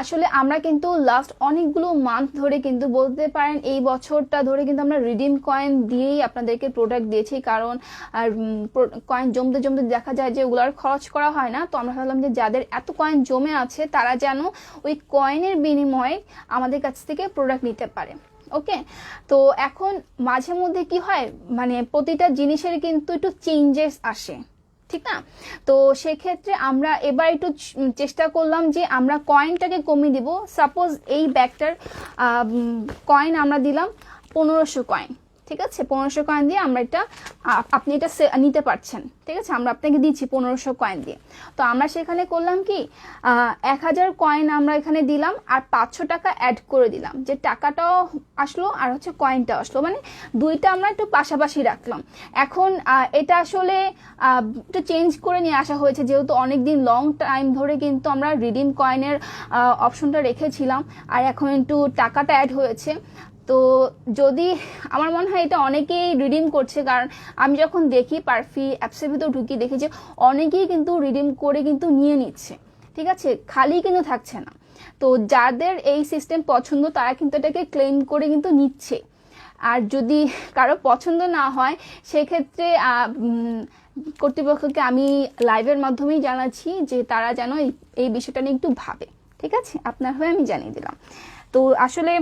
আসলে আমরা কিন্তু লাস্ট অনেকগুলো মান্থ ধরে কিন্তু বলতে পারেন এই বছরটা ধরে কিন্তু আমরা রিডিম কয়েন দিয়েই আপনাদেরকে প্রোডাক্ট দিয়েছি, কারণ আর কয়েন জমতে জমতে দেখা যায় যে ওগুলো আর খরচ করা হয় না। তো আমরা ভাবলাম যে যাদের এত কয়েন জমে আছে তারা যেন ওই কয়েনের বিনিময়ে আমাদের কাছ থেকে প্রোডাক্ট নিতে পারে। ওকে, তো এখন মাঝে মধ্যে কি হয়, মানে প্রতিটা জিনিসের কিন্তু একটু চেঞ্জেস আসে, ঠিক না? তো সেক্ষেত্রে আমরা এবার একটু চেষ্টা করলাম যে আমরা কয়েনটাকে কমিয়ে দিব। সাপোজ এই ব্যাগটার কয়েন আমরা দিলাম 1500 কয়েন, ঠিক আছে, 1500 কয়েন দিয়ে আমরা এটা আপনি এটা নিতে পারছেন, ঠিক আছে, আমরা আপনাকে দিচ্ছি 1500 কয়েন দিয়ে। তো আমরা সেখানে করলাম কি, 1000 কয়েন আমরা এখানে দিলাম, আর 500 টাকা অ্যাড করে দিলাম, যে টাকাটাও আসলো আর হচ্ছে কয়েনটাও আসলো, মানে দুইটা আমরা একটু পাশাপাশি রাখলাম। এখন এটা আসলে একটু চেঞ্জ করে নিয়ে আসা হয়েছে, যেহেতু অনেকদিন লং টাইম ধরে কিন্তু আমরা রিডিম কয়েনের অপশনটা রেখেছিলাম, আর এখন একটু টাকাটা অ্যাড হয়েছে। তো যদি আমার মনে হয় এটা অনেকেই রিডিম করছে, কারণ আমি যখন দেখি পারফি অ্যাপসের ভিতর ঢুকি দেখি যে অনেকেই কিন্তু রিডিম করে কিন্তু নিয়ে নিচ্ছে, ঠিক আছে, খালি কিন্তু থাকছে না। তো যাদের এই সিস্টেম পছন্দ তারা কিন্তু এটাকে ক্লেম করে কিন্তু নিচ্ছে। আর যদি কারো পছন্দ না হয় সেক্ষেত্রে কর্তৃপক্ষকে আমি লাইভের মাধ্যমেই জানাচ্ছি যে তারা যেন এই বিষয়টা নিয়ে একটু ভাবে, ঠিক আছে, আপনার হয়ে আমি জানিয়ে দিলাম। তো আসলে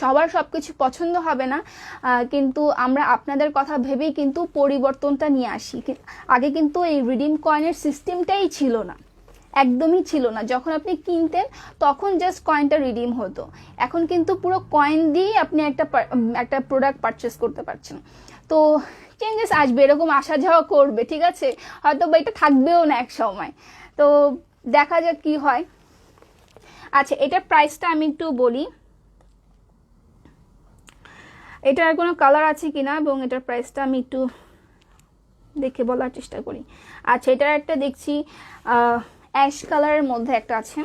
সবার সব কিছু পছন্দ হবে না, কিন্তু আমরা আপনাদের কথা ভেবেই কিন্তু পরিবর্তনটা নিয়ে আসি। আগে কিন্তু এই রিডিম কয়েনের সিস্টেমটাই ছিল না, একদমই ছিল না। যখন আপনি কিনতেন তখন জাস্ট কয়েনটা রিডিম হতো, এখন কিন্তু পুরো কয়েন দিয়েই আপনি একটা প্রোডাক্ট পারচেস করতে পারছেন। তো চেঞ্জেস আসবে, এরকম আসা যাওয়া করবে, ঠিক আছে, হয়তো বা এটা থাকবেও না এক সময়। তো দেখা যাক কি হয়। আচ্ছা, এটার প্রাইসটা আমি একটু বলি। এটার কোনো কালার আছে কিনা এবং এটার প্রাইসটা আমি একটু দেখে বলার চেষ্টা করি। আচ্ছা, এটার একটা দেখছি অ্যাশ কালারের মধ্যে একটা আছে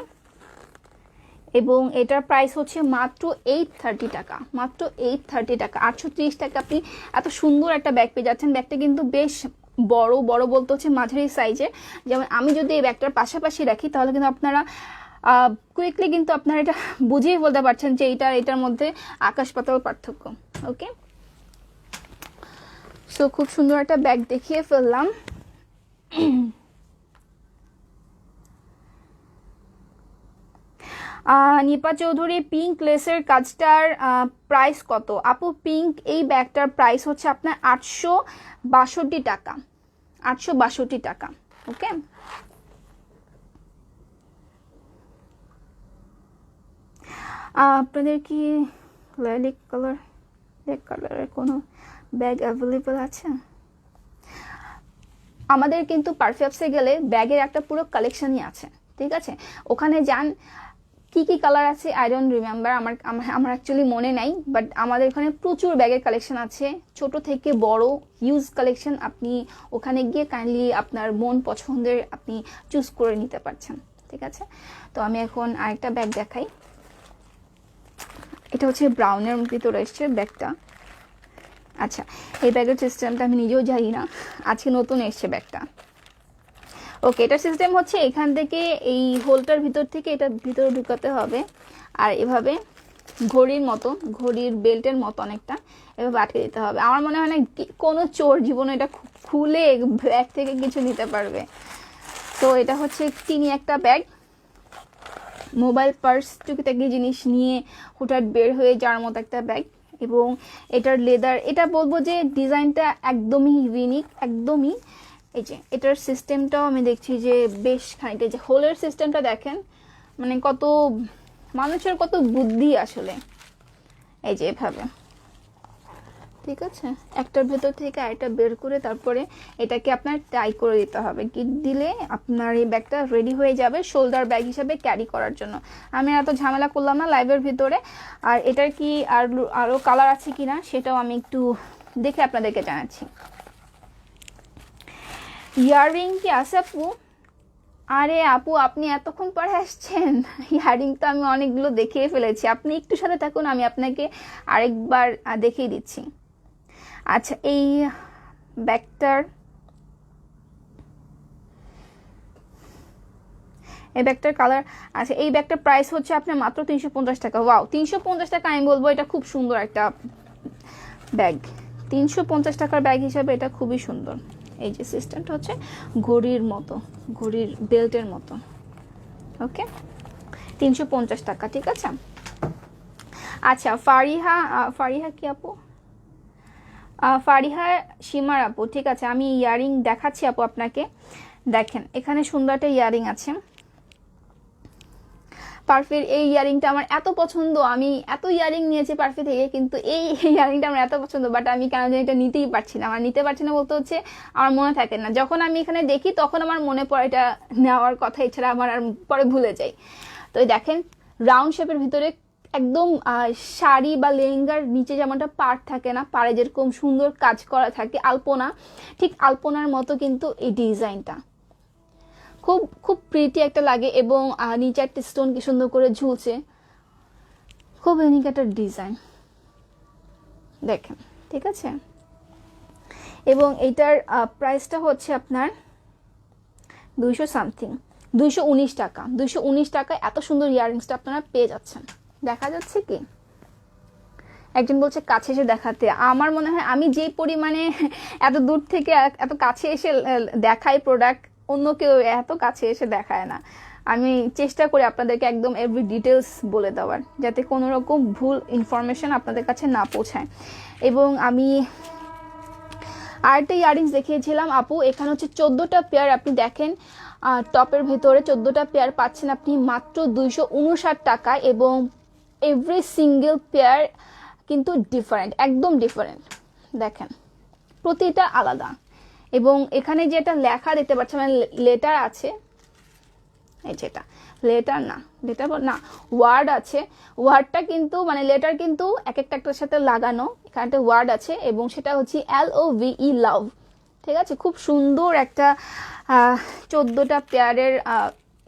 এবং এটার প্রাইস হচ্ছে মাত্র 830 টাকা, মাত্র 830 টাকা। 830 টাকা আপনি এত সুন্দর একটা ব্যাগ পেয়ে যাচ্ছেন। ব্যাগটা কিন্তু বেশ বড় বড় বলতে হচ্ছে মাঝারি সাইজের। যেমন আমি যদি এই ব্যাগটার পাশাপাশি রাখি তাহলে কিন্তু আপনারা কুইকলি কিন্তু আপনারা এটা বুঝিয়ে বলতে পারছেন যে এটার মধ্যে আকাশ পাতাল পার্থক্য। ওকে, সো খুব সুন্দর একটা ব্যাগ দেখিয়ে ফেললাম। নিপা চৌধুরী, পিঙ্ক লেসের কাজটার প্রাইস কত? আপু, পিঙ্ক এই ব্যাগটার প্রাইস হচ্ছে আপনার 862 টাকা, 862 টাকা। ওকে, আপনাদের কি লাইলাক কালারের কোনো ব্যাগ অ্যাভেলেবল আছে? আমাদের কিন্তু পারফিউমসে গেলে ব্যাগের একটা পুরো কালেকশনই আছে, ঠিক আছে? ওখানে যান, কি কি কালার আছে আই ডোন্ট রিমেম্বার, আমার অ্যাকচুয়ালি মনে নাই, বাট আমাদের ওখানে প্রচুর ব্যাগের কালেকশন আছে, ছোট থেকে বড় হিউজ কালেকশন। আপনি ওখানে গিয়ে কাইন্ডলি আপনার মন পছন্দের আপনি চুজ করে নিতে পারছেন, ঠিক আছে? তো আমি এখন আরেকটা ব্যাগ দেখাই। এটা হচ্ছে ব্রাউনের ভিতরে এসছে ব্যাগটা। আচ্ছা, এই ব্যাগের সিস্টেমটা আমি নিজেও জানি না, আজকে নতুন এসছে ব্যাগটা। ওকে, এটার সিস্টেম হচ্ছে এখান থেকে এই হোলটার ভিতর থেকে এটা ভিতরে ঢুকাতে হবে, আর এভাবে ঘড়ির মতো, ঘড়ির বেল্টের মতো অনেকটা এভাবে আটকে দিতে হবে। আমার মনে হয় না কোনো চোর জীবনে এটা খুলে ব্যাগ থেকে কিছু নিতে পারবে। তো এটা হচ্ছে টিনি একটা ব্যাগ, মোবাইল পার্স টুকিটাকি জিনিস নিয়ে হুটহাট বের হয়ে যাওয়ার মতো একটা ব্যাগ। এবং এটার লেদার, এটা বলবো যে ডিজাইনটা একদমই ইউনিক, একদমই। এই যে এটার সিস্টেমটাও আমি দেখছি যে বেশ খানিকটা, যে হোলের সিস্টেমটা দেখেন, মানে কত মানুষের কত বুদ্ধি আসলে। এই যে এভাবে, ঠিক আছে, একটার ভেতর থেকে আরেকটা বের করে তারপরে এটাকে আপনার টাই করে দিতে হবে। গিট দিলে আপনার এই ব্যাগটা রেডি হয়ে যাবে শোল্ডার ব্যাগ হিসাবে ক্যারি করার জন্য। আমি এত ঝামেলা করলাম না লাইভের ভিতরে। আর এটার কি আরও কালার আছে কিনা সেটাও আমি একটু দেখে আপনাদেরকে জানাচ্ছি। ইয়াররিং কি আছে আপু? আরে আপু, আপনি এতক্ষণ পরে আসছেন, ইয়াররিং তো আমি অনেকগুলো দেখিয়ে ফেলেছি। আপনি একটু সাথে থাকুন, আমি আপনাকে আরেকবার দেখিয়ে দিচ্ছি। আচ্ছা, এই ব্যাগটার কালার, আচ্ছা এই ব্যাগটার প্রাইস হচ্ছে আপনার মাত্র 350 টাকা। ওয়াও, 350 টাকা! আমি বলবো এটা খুব সুন্দর একটা ব্যাগ। 350 টাকার ব্যাগ হিসাবে এটা খুবই সুন্দর। এই যে সিস্টেমটা হচ্ছে ঘড়ির মতো, ঘড়ির বেল্টের মতো। ওকে, 350 টাকা, ঠিক আছে। আচ্ছা, ফারিহা কি আপু? ফারিহা সীমার আপু, ঠিক আছে, আমি ইয়ারিং দেখাচ্ছি আপু আপনাকে। দেখেন, এখানে সুন্দর একটা ইয়ারিং আছে পারফির। এই ইয়ারিংটা আমার এত পছন্দ, আমি এত ইয়ারিং নিয়েছি পারফি থেকে, কিন্তু এই ইয়ারিংটা আমার এত পছন্দ, বাট আমি কেন জানি এটা নিতেই পারছি না। আমার নিতে পারছি না বলতে হচ্ছে আমার মনে থাকে না, যখন আমি এখানে দেখি তখন আমার মনে পড়ে এটা নেওয়ার কথা, এছাড়া আমার আর পরে ভুলে যাই। তো দেখেন, রাউন্ড শেপের ভিতরে একদম শাড়ি বা লেহেঙ্গার নিচে যেমনটা পাড় থাকে না, পাড়ে যেরকম সুন্দর কাজ করা থাকে আলপনা, ঠিক আলপনার মতো কিন্তু এই ডিজাইনটা খুব খুব প্রিটি একটা লাগে। এবং নিচে একটা স্টোন কি সুন্দর করে ঝুলছে, খুব ইউনিক একটা ডিজাইন দেখেন, ঠিক আছে। এবং এটার প্রাইসটা হচ্ছে আপনার 200 সামথিং, 219 টাকা। 219 টাকায় এত সুন্দর ইয়াররিংসটা আপনারা পেয়ে যাচ্ছেন। দেখা যাচ্ছে কি? একজন বলছে কাছে এসে দেখাতে। আমার মনে হয় আমি যে পরিমাণে এত দূর থেকে এত কাছে এসে দেখাই প্রোডাক্ট, অন্য কেউ এত কাছে এসে দেখায় না। আমি চেষ্টা করি আপনাদেরকে একদম এভরি ডিটেলস বলে দেওয়ার, যাতে কোনো রকম ভুল ইনফরমেশন আপনাদের কাছে না পৌঁছায়। এবং আমি আরেকটা ইয়াররিংস দেখিয়েছিলাম আপু, এখানে হচ্ছে 14টা পেয়ার। আপনি দেখেন টপের ভেতরে 14টা পেয়ার পাচ্ছেন আপনি মাত্র 259 টাকায়। এবং এভরি সিঙ্গেল পেয়ার কিন্তু ডিফারেন্ট, একদম ডিফারেন্ট, দেখেন প্রতিটা আলাদা। এবং এখানে যেটা লেখা দেখতে পাচ্ছেন, মানে লেটার আছে, এই যেটা লেটার না, লেটার না ওয়ার্ড আছে, ওয়ার্ডটা কিন্তু মানে লেটার কিন্তু এক একটার সাথে লাগানো, এখানে একটা ওয়ার্ড আছে এবং সেটা হচ্ছে LOVE লাভ। ঠিক আছে, খুব সুন্দর একটা 14টা পেয়ারের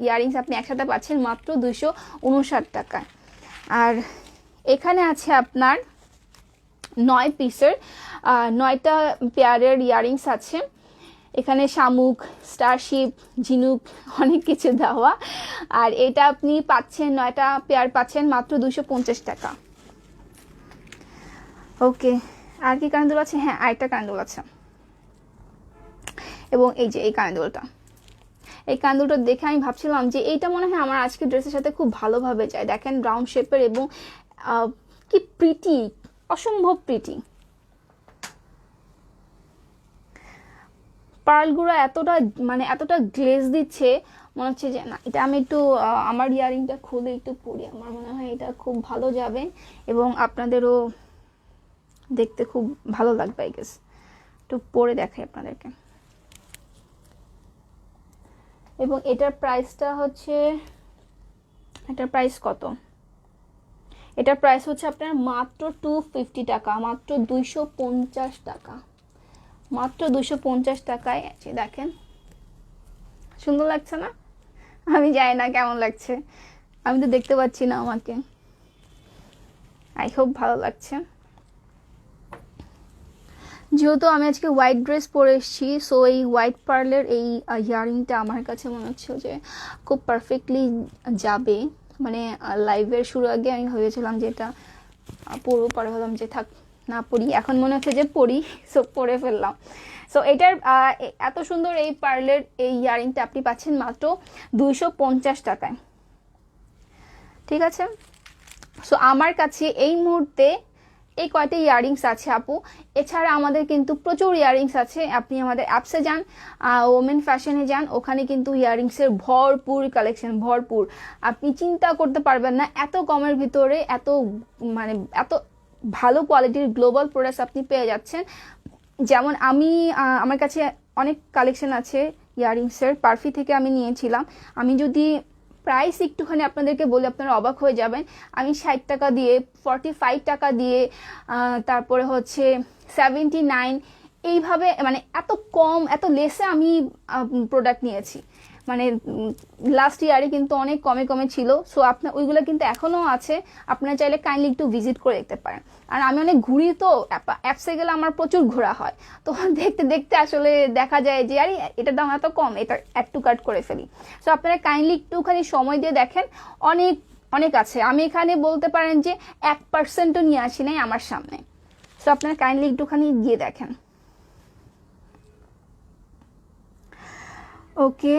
ইয়ারিংস আপনি একসাথে পাচ্ছেন মাত্র 259 টাকায়। আর এখানে আছে আপনার 9 পিসের 9টা পেয়ারের ইয়ারিংস আছে, এখানে শামুক, স্টারশিপ, ঝিনুক অনেক কিছু দেওয়া। আর এটা আপনি পাচ্ছেন 9টা পেয়ার পাচ্ছেন মাত্র 250 টাকা। ওকে, আর কি কানের দুল আছে? হ্যাঁ, আরেকটা কানের দুল আছে, এবং এই যে এই কানের দুলটা, এই কানের দুলটা দেখে আমি ভাবছিলাম যে এইটা মনে হয় আমার আজকে ড্রেসের সাথে খুব ভালোভাবে যায়। দেখেন রাউন্ড শেপের এবং কি প্রিটি, অসম্ভব প্রিটি। পার্লগুলো এতটা মানে এতটা গ্লেজ দিচ্ছে, মনে হচ্ছে যে না এটা আমি একটু আমার ইয়ারিংটা খুলে একটু পরি, আমার মনে হয় এটা খুব ভালো যাবে এবং আপনাদেরও দেখতে খুব ভালো লাগবে আই গেস। একটু পরে দেখাই আপনাদেরকে। এবং এটার প্রাইসটা হচ্ছে, এটার প্রাইস কত? এটার প্রাইস হচ্ছে আপনার মাত্র 250 টাকা, মাত্র 250 টাকা, মাত্র 250 টাকায়। দেখেন সুন্দর লাগছে না? আমি জানি না কেমন লাগছে, আমি তো দেখতে পাচ্ছি না আমাকে। আই হোপ ভালো লাগছে। যেহেতু আমি আজকে হোয়াইট ড্রেস পরে এসেছি, সো এই হোয়াইট পার্লের এই ইয়ারিংটা আমার কাছে মনে হচ্ছে যে খুব পারফেক্টলি যাবে। মানে লাইভের শুরু আগে আমি ভেবেছিলাম যে এটা পরবো, পরে ভাবলাম যে থাক না পরি, এখন মনে হচ্ছে যে পরি, সো পরে ফেললাম। সো এটার এত সুন্দর এই পার্লের এই ইয়ারিংটা আপনি পাচ্ছেন মাত্র 250 টাকায়। ঠিক আছে, সো আমার কাছে এই মুহূর্তে এই কয়টা ইয়ারিংস আছে আপু। এছাড়া আমাদের কিন্তু প্রচুর ইয়ারিংস আছে, আপনি আমাদের অ্যাপসে যান, ওমেন ফ্যাশনে যান, ওখানে কিন্তু ইয়ারিংসের ভরপুর কালেকশন, ভরপুর। আপনি চিন্তা করতে পারবেন না এত কমের ভিতরে এত মানে এত ভালো কোয়ালিটির গ্লোবাল প্রোডাক্টস আপনি পেয়ে যাচ্ছেন। যেমন আমি আমার কাছে অনেক কালেকশন আছে ইয়ারিংসের, পারফি থেকে আমি নিয়েছিলাম। আমি যদি প্রাইস একটুখানি আপনাদেরকে বলে আপনারা অবাক হয়ে যাবেন। আমি 60 টাকা দিয়ে, 45 টাকা দিয়ে, তারপরে হচ্ছে 79, এইভাবে মানে এত কম এত লেসে আমি প্রোডাক্ট নিয়েছি। মানে লাস্ট ইয়ারে কিন্তু অনেক কমে কমে ছিল। সো আপনার ওইগুলো কিন্তু এখনও আছে, আপনারা চাইলে কাইন্ডলি একটু ভিজিট করে দেখতে পারেন। আর আমি অনেক ঘুরি, তো অ্যাপসে গেলে আমার প্রচুর ঘোরা হয়, তো দেখতে দেখতে আসলে দেখা যায় যে আরে এটার দাম এত কম, এটা অ্যাড টু কার্ট করে ফেলি। সো আপনারা কাইন্ডলি একটুখানি সময় দিয়ে দেখেন, অনেক অনেক আছে। আমি এখানে বলতে পারেন যে 1%ও নিয়ে আসি নাই আমার সামনে। সো আপনারা কাইন্ডলি একটুখানি গিয়ে দেখেন। ওকে,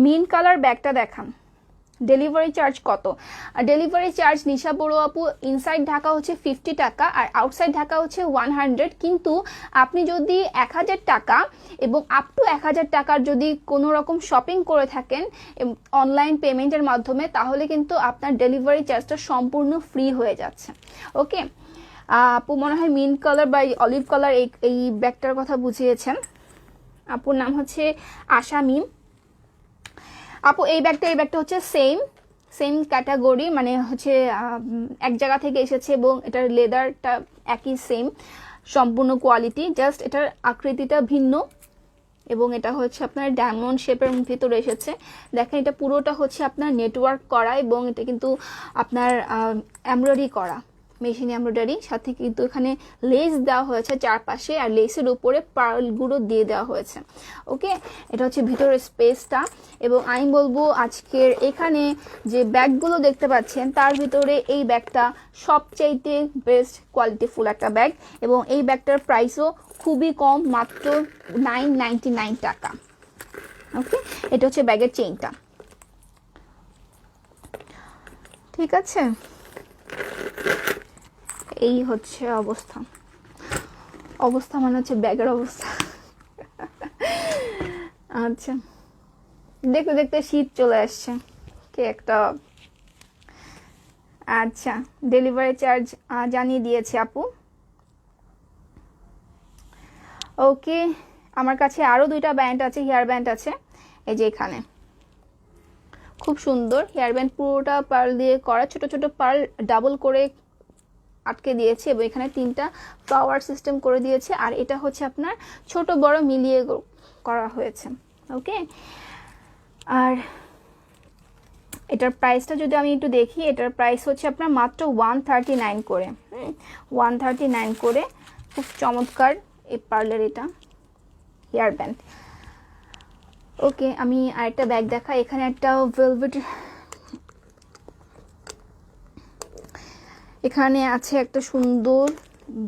মিন কালার ব্যাগটা দেখান, ডেলিভারি চার্জ কত? ডেলিভারি চার্জ নিশা বড় আপু, ইনসাইড ঢাকা হচ্ছে 50 টাকা আর আউটসাইড ঢাকা হচ্ছে 100। কিন্তু আপনি যদি 1000 টাকা এবং আপ টু 1000 টাকার যদি কোনো রকম শপিং করে থাকেন অনলাইন পেমেন্টের মাধ্যমে, তাহলে কিন্তু আপনার ডেলিভারি চার্জটা সম্পূর্ণ ফ্রি হয়ে যাচ্ছে। ওকে আপু, মনে হয় মিন কালার বা অলিভ কালার এই ব্যাগটার কথা বুঝিয়েছেন। আপুর নাম হচ্ছে আশা মিম। আপু এই ব্যাগটা হচ্ছে সেম ক্যাটাগরি, মানে হচ্ছে এক জায়গা থেকে এসেছে এবং এটার লেদারটা একই সেম, সম্পূর্ণ কোয়ালিটি, জাস্ট এটার আকৃতিটা ভিন্ন এবং এটা হচ্ছে আপনার ডায়মন্ড শেপের ভিতরে এসেছে। দেখেন এটা পুরোটা হচ্ছে আপনার নেটওয়ার্ক করা এবং এটা কিন্তু আপনার এমব্রয়ডারি করা, মেশিন এমব্রয়ডারি, সাথে কিন্তু এখানে লেস দেওয়া হয়েছে চারপাশে, আর লেসের উপরে পার্লগুলো দিয়ে দেওয়া হয়েছে। ওকে, এটা হচ্ছে ভিতরের স্পেসটা। এবং আমি বলবো আজকের এখানে যে ব্যাগগুলো দেখতে পাচ্ছেন তার ভিতরে এই ব্যাগটা সবচাইতে বেস্ট কোয়ালিটিফুল একটা ব্যাগ, এবং এই ব্যাগটার প্রাইসও খুবই কম, মাত্র 999 টাকা। ওকে, এটা হচ্ছে ব্যাগের চেইনটা। ঠিক আছে, এই হচ্ছে অবস্থা মানে হচ্ছে ব্যাগের অবস্থা। আচ্ছা, দেখতে দেখতে শীত চলে আসছে, কে একটা। আচ্ছা, ডেলিভারি চার্জ জানিয়ে দিয়েছে আপু। ওকে, আমার কাছে আরও 2টা ব্যান্ড আছে, হেয়ার ব্যান্ড আছে। এই যে এখানে খুব সুন্দর হেয়ার ব্যান্ড, পুরোটা পার্ল দিয়ে করা, ছোট ছোট পার্ল ডাবল করে আটকে দিয়েছে এবং এখানে 3টা ফ্লাওয়ার সিস্টেম করে দিয়েছে। আর এটা হচ্ছে আপনার ছোট বড় মিলিয়ে করা হয়েছে। ওকে, আর এটার প্রাইসটা যদি আমি একটু দেখি, এটার প্রাইস হচ্ছে আপনার মাত্র 139 করে। 139 করে। খুব চমৎকার এই পার্লের এটা হেয়ার ব্যান্ড। ওকে, আমি আরেকটা ব্যাগ দেখাই। এখানে একটা ভেলভেট, এখানে আছে একটা সুন্দর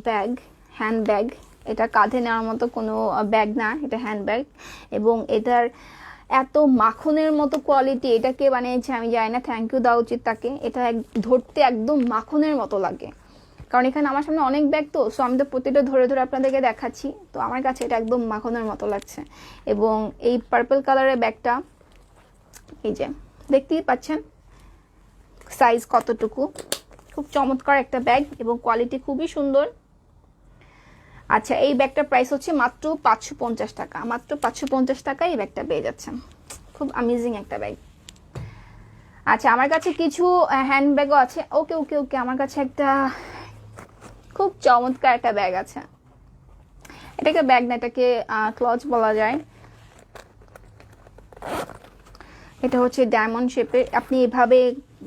ব্যাগ, হ্যান্ড ব্যাগ। এটা কাঁধে নেওয়ার মতো কোনো ব্যাগ না, এটা হ্যান্ড ব্যাগ। এবং এটার এত মাখনের মতো কোয়ালিটি, এটা কে বানিয়েছে আমি জানি না, থ্যাংক ইউ দেওয়া উচিত তাকে। এটা ধরতে একদম মাখনের মতো লাগে, কারণ এখানে আমার সামনে অনেক ব্যাগ, তো সো আমি তো প্রতিটা ধরে ধরে আপনাদেরকে দেখাচ্ছি, তো আমার কাছে এটা একদম মাখনের মতো লাগছে। এবং এই পার্পল কালারের ব্যাগটা, এই যে দেখতেই পাচ্ছেন সাইজ কতটুকু, খুব চমৎকার একটা ব্যাগ এবং কোয়ালিটি খুবই সুন্দর। আচ্ছা, এই ব্যাগটার প্রাইস হচ্ছে মাত্র 550 টাকা। মাত্র 550 টাকায় এই ব্যাগটা পেয়ে যাচ্ছেন। খুব অ্যামেজিং একটা ব্যাগ। আচ্ছা, আমার কাছে কিছু হ্যান্ড ব্যাগও আছে। ওকে ওকে ওকে, আমার কাছে একটা খুব চমৎকার একটা ব্যাগ আছে। এটাকে ব্যাগ না, এটাকে ক্লচ বলা যায়। এটা হচ্ছে ডায়মন্ড শেপের, আপনি এভাবে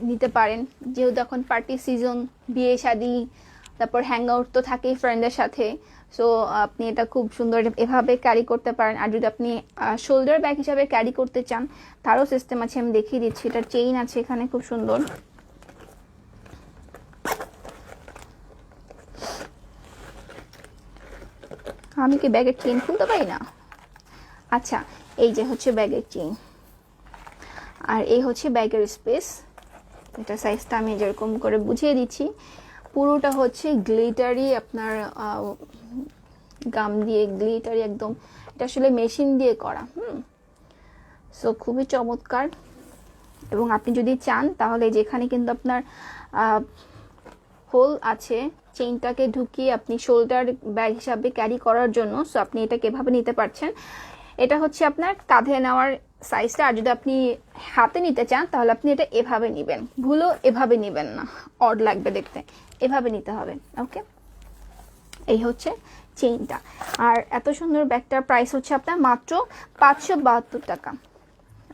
নিতে পারেন, যেহেতু এখন পার্টি সিজন, বিয়ে শাদী, তারপর হ্যাং আউট তো থাকেই ফ্রেন্ডের সাথে। সো আপনি এটা খুব সুন্দর এভাবে ক্যারি করতে পারেন। আর যদি আপনি শোল্ডার ব্যাগ হিসাবে ক্যারি করতে চান, তারও সিস্টেম আছে, আমি দেখিয়ে দিচ্ছি। এটার চেইন আছে এখানে খুব সুন্দর। আমি কি ব্যাগের চেইন খুলতে পারি না? আচ্ছা, এই যে হচ্ছে ব্যাগের চেইন, আর এই হচ্ছে ব্যাগের স্পেস। এটা সাইজটা আমি যেরকম করে বুঝিয়ে দিচ্ছি। পুরোটা হচ্ছে গ্লিটারি, আপনার গাম দিয়ে গ্লিটারি একদম, এটা আসলে মেশিন দিয়ে করা। সো খুবই চমৎকার। এবং আপনি যদি চান তাহলে যেখানে কিন্তু আপনার হোল আছে, চেইনটাকে ঢুকিয়ে আপনি শোল্ডার ব্যাগ হিসাবে ক্যারি করার জন্য, সো আপনি এটাকে এভাবে নিতে পারছেন। এটা হচ্ছে আপনার কাঁধে নেওয়ার সাইজটা। আর যদি আপনি হাতে নিতে চান তাহলে আপনি এটা এভাবে নেবেন, ভুলও এভাবে নেবেন না, অড লাগবে দেখতে, এভাবে নিতে হবে। ওকে, এই হচ্ছে চেইনটা। আর এত সুন্দর ব্যাগটার প্রাইস হচ্ছে আপনার মাত্র 572 টাকা।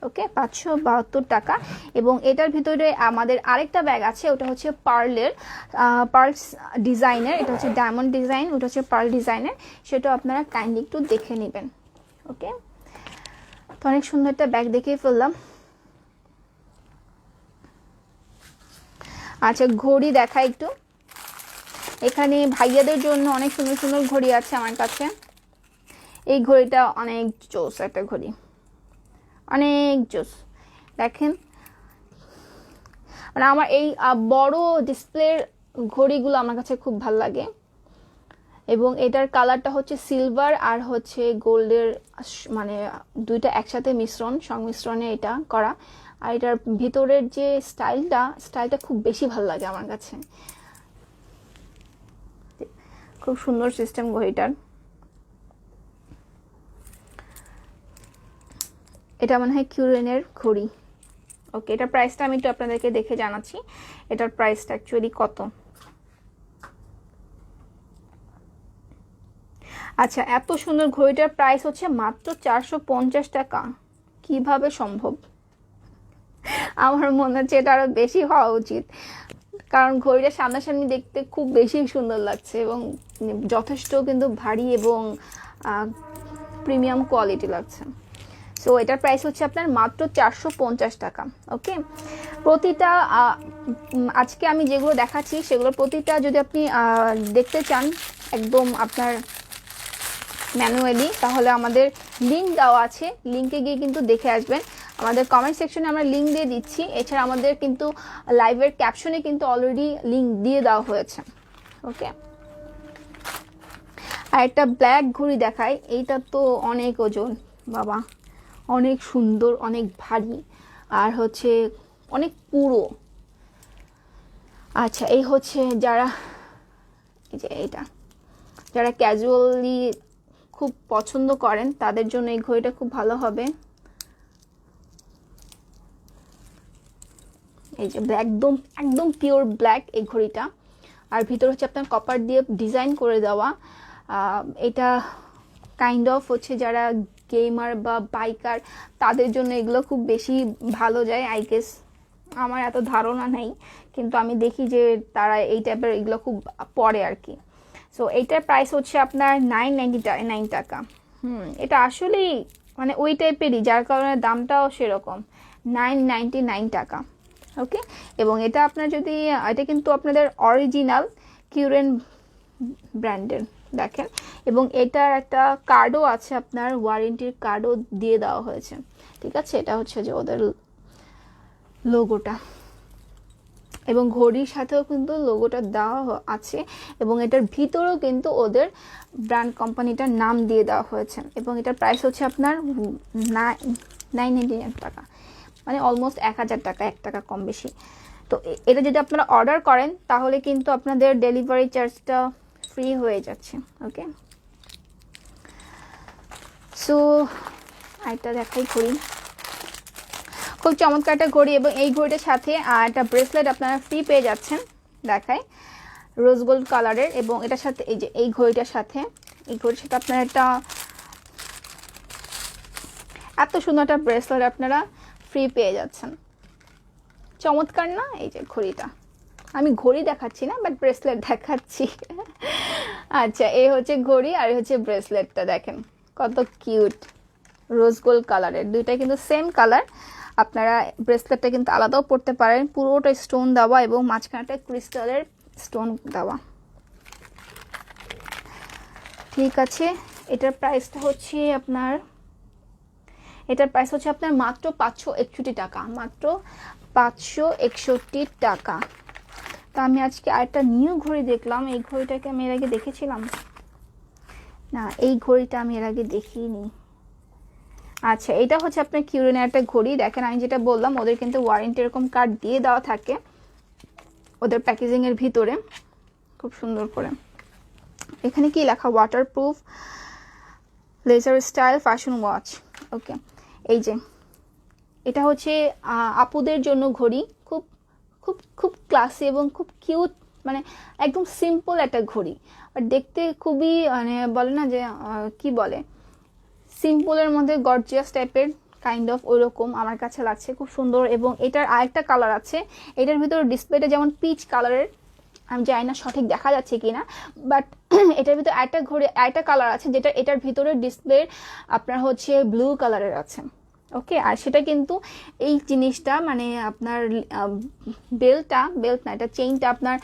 ওকে, 572 টাকা। এবং এটার ভিতরে আমাদের আরেকটা ব্যাগ আছে, ওটা হচ্ছে পার্লের, পার্লস ডিজাইনের। এটা হচ্ছে ডায়মন্ড ডিজাইন, ওটা হচ্ছে পার্ল ডিজাইনের। সেটা আপনারা কাইন্ডলি একটু দেখে নেবেন। ওকে, তো অনেক সুন্দর একটা ব্যাগ দেখিয়ে ফেললাম। আচ্ছা, ঘড়ি দেখা একটু। এখানে ভাইয়াদের জন্য অনেক সুন্দর সুন্দর ঘড়ি আছে আমার কাছে। এই ঘড়িটা অনেক জোস একটা ঘড়ি, অনেক জোস। দেখেন, মানে আমার এই বড় ডিসপ্লের ঘড়িগুলো আমার কাছে খুব ভাল লাগে। এবং এটার কালারটা হচ্ছে সিলভার আর হচ্ছে গোল্ডের, মানে দুইটা একসাথে সংমিশ্রণে এটা করা। আর এটার ভিতরের যে স্টাইলটা খুব বেশি ভালো লাগে আমার কাছে। খুব সুন্দর সিস্টেম ঘড়িটার। এটা মনে হয় কিউরেনের ঘড়ি। ওকে, এটার প্রাইসটা আমি একটু আপনাদেরকে দেখে জানাচ্ছি, এটার প্রাইসটা অ্যাকচুয়ালি কত। আচ্ছা, এত সুন্দর ঘড়িটার প্রাইস হচ্ছে মাত্র 450 টাকা। কিভাবে সম্ভব? আমার মনে হচ্ছে এটা আরো বেশি হওয়া উচিত, কারণ ঘড়িটা সামনাসামনি দেখতে খুব বেশি সুন্দর লাগছে এবং যথেষ্ট কিন্তু ভারী এবং প্রিমিয়াম কোয়ালিটি লাগছে। সো এটার প্রাইস হচ্ছে আপনার মাত্র 450 টাকা। ওকে, প্রতিটা আজকে আমি যেগুলো দেখাচ্ছি সেগুলো প্রতিটা যদি আপনি দেখতে চান একদম আপনার ম্যানুয়ালি, তাহলে আমাদের লিঙ্ক দেওয়া আছে, লিঙ্কে গিয়ে কিন্তু দেখে আসবেন। আমাদের কমেন্ট সেকশনে আমরা লিঙ্ক দিয়ে দিচ্ছি। এছাড়া আমাদের কিন্তু লাইভের ক্যাপশনে কিন্তু অলরেডি লিঙ্ক দিয়ে দেওয়া হয়েছে। ওকে, আর একটা ব্ল্যাক ঘড়ি দেখায়। এইটা তো অনেক ওজন বাবা, অনেক সুন্দর, অনেক ভারী, আর হচ্ছে অনেক পুরো। আচ্ছা, এই হচ্ছে যারা, এই যে এটা যারা ক্যাজুয়ালি খুব পছন্দ করেন তাদের জন্য এই ঘড়িটা খুব ভালো হবে। এই যে একদম একদম পিওর ব্ল্যাক এই ঘড়িটা, আর ভিতর হচ্ছে আপনার কপার দিয়ে ডিজাইন করে দেওয়া। এটা কাইন্ড অফ হচ্ছে যারা গেমার বা বাইকার তাদের জন্য এগুলো খুব বেশি ভালো যায় আই গেস, আমার এত ধারণা নেই, কিন্তু আমি দেখি যে তারা এই টাইপের এগুলো খুব পরে আর কি। সো এইটার প্রাইস হচ্ছে আপনার 999 টাকা। এটা আসলেই মানে ওই টাইপেরই, যার কারণে দামটাও সেরকম 999 টাকা। ওকে, এবং এটা আপনার যদি, এটা কিন্তু আপনাদের অরিজিনাল কিউরেন ব্র্যান্ডের দেখেন, এবং এটার একটা কার্ডও আছে, আপনার ওয়ারেন্টির কার্ডও দিয়ে দেওয়া হয়েছে। ঠিক আছে, এটা হচ্ছে যে ওদের লোগোটা, এবং ঘড়ির সাথেও কিন্তু লোগোটা দেওয়া আছে, এবং এটার ভিতরেও কিন্তু ওদের ব্র্যান্ড কোম্পানিটার নাম দিয়ে দেওয়া হয়েছে। এবং এটার প্রাইস হচ্ছে আপনার 999 টাকা, মানে অলমোস্ট 1000 টাকা, 1 টাকা কম বেশি। তো এটা যদি আপনারা অর্ডার করেন তাহলে কিন্তু আপনাদের ডেলিভারি চার্জটা ফ্রি হয়ে যাচ্ছে। ওকে, সো আরেকটা দেখাই ঘড়ি, খুব চমৎকার একটা ঘড়ি, এবং এই ঘড়িটার সাথে একটা ব্রেসলেট আপনারা ফ্রি পেয়ে যাচ্ছেন। দেখাই রোজ গোল্ড কালারের, এবং এটার সাথে এই যে এই ঘড়িটার সাথে, এই ঘড়ির সাথে আপনারা একটা এত সুন্দর একটা ব্রেসলেট আপনারা ফ্রি পেয়ে যাচ্ছেন। চমৎকার না? এই যে ঘড়িটা, আমি ঘড়ি দেখাচ্ছি না বাট ব্রেসলেট দেখাচ্ছি। আচ্ছা, এই হচ্ছে ঘড়ি আর এই হচ্ছে ব্রেসলেটটা, দেখেন কত কিউট, রোজ গোল্ড কালারের, দুইটা কিন্তু সেম কালার। আপনারা ব্রেসলেটটা কিন্তু আলাদাও পরতে পারেন, পুরোটা স্টোন দেওয়া এবং মাঝখানটা ক্রিস্টালের স্টোন দেওয়া। ঠিক আছে, এটার প্রাইসটা হচ্ছে আপনার, এটার প্রাইস হচ্ছে আপনার মাত্র 561 টাকা, মাত্র 561 টাকা। তো আমি আজকে আরেকটা নিউ ঘড়ি দেখলাম, এই ঘড়িটাকে আমি এর আগে দেখেছিলাম না, এই ঘড়িটা আমি এর আগে দেখিনি। আচ্ছা, এটা হচ্ছে আপনার কিউরেনের একটা ঘড়ি, দেখেন আমি যেটা বললাম ওদের কিন্তু ওয়ারেন্টি এরকম কার্ড দিয়ে দেওয়া থাকে ওদের প্যাকেজিং এর ভিতরে, খুব সুন্দর করে। এখানে কি লেখা, waterproof leather style fashion watch. Okay, এই যে এটা হচ্ছে আপুদের জন্য ঘড়ি, খুব খুব খুব ক্লাসি এবং খুব কিউট, মানে একদম সিম্পল একটা ঘড়ি, আর দেখতে খুবই মানে বলে না যে কি বলে, সিম্পলের মধ্যে গর্জিয়াস টাইপের কাইন্ড অফ ওইরকম আমার কাছে লাগছে, খুব সুন্দর। এবং এটার আরেকটা কালার আছে, এটার ভিতরে ডিসপ্লেটা যেমন পিচ কালারের, আমি জানি না সঠিক দেখা যাচ্ছে কিনা, বাট এটার ভিতরে আরেকটা ঘড়ি আরেকটা কালার আছে যেটা এটার ভিতরে ডিসপ্লে আপনার হচ্ছে ব্লু কালারের আছে। ওকে, আর সেটা কিন্তু এই জিনিসটা মানে আপনার বেল্ট না, এটা চেইনটা আপনার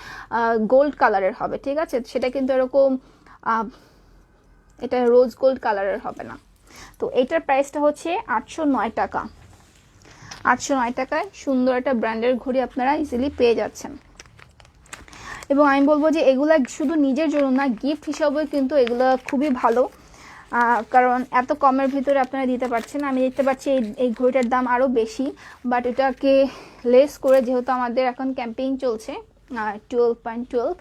গোল্ড কালারের হবে। ঠিক আছে, সেটা কিন্তু এরকম এটা রোজ গোল্ড কালারের হবে না। তো এটার প্রাইসটা হচ্ছে 809 টাকা, 809 টাকায় সুন্দর একটা ব্র্যান্ডের ঘড়ি আপনারা ইজিলি পেয়ে যাচ্ছেন। এবং আমি বলবো যে এগুলা শুধু নিজের জন্য না, গিফট হিসাবেও কিন্তু এগুলো খুবই ভালো, কারণ এত কমের ভিতরে আপনারা দিতে পারছেন। আমি দেখতে পাচ্ছি এই ঘড়িটার দাম আরও বেশি, বাট এটাকে লেস করে, যেহেতু আমাদের এখন ক্যাম্পেইন চলছে 12.12,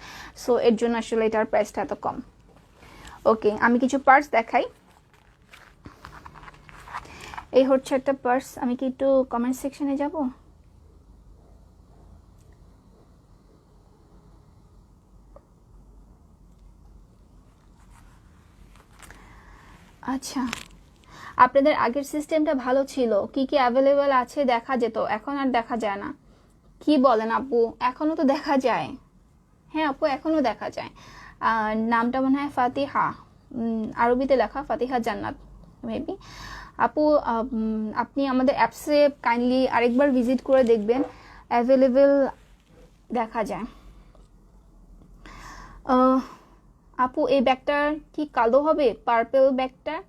সো এর জন্য আসলে এটার প্রাইসটা এত কম। ওকে, আমি কিছু পার্স দেখাই। এই হচ্ছে একটা পার্স, আমি কি একটু কমেন্ট সেকশনে যাব? আচ্ছা, আপনাদের আগের সিস্টেমটা ভালো ছিল, কি কি অ্যাভেলেবেল আছে দেখা যেত, এখন আর দেখা যায় না। কি বলেন আপু? এখনো তো দেখা যায়। হ্যাঁ আপু, এখনো দেখা যায়। নামটা মনে হয় ফাতিহা, আরবিতে লেখা ফাতিহা জান্নাত মেবি। আপু আপনি আমাদের অ্যাপসে কাইন্ডলি আরেকবার ভিজিট করে দেখবেন, অ্যাভেলেবেল দেখা যায়। আপু এই ব্যাগটার কি কালো হবে, পার্পেল ব্যাগটার?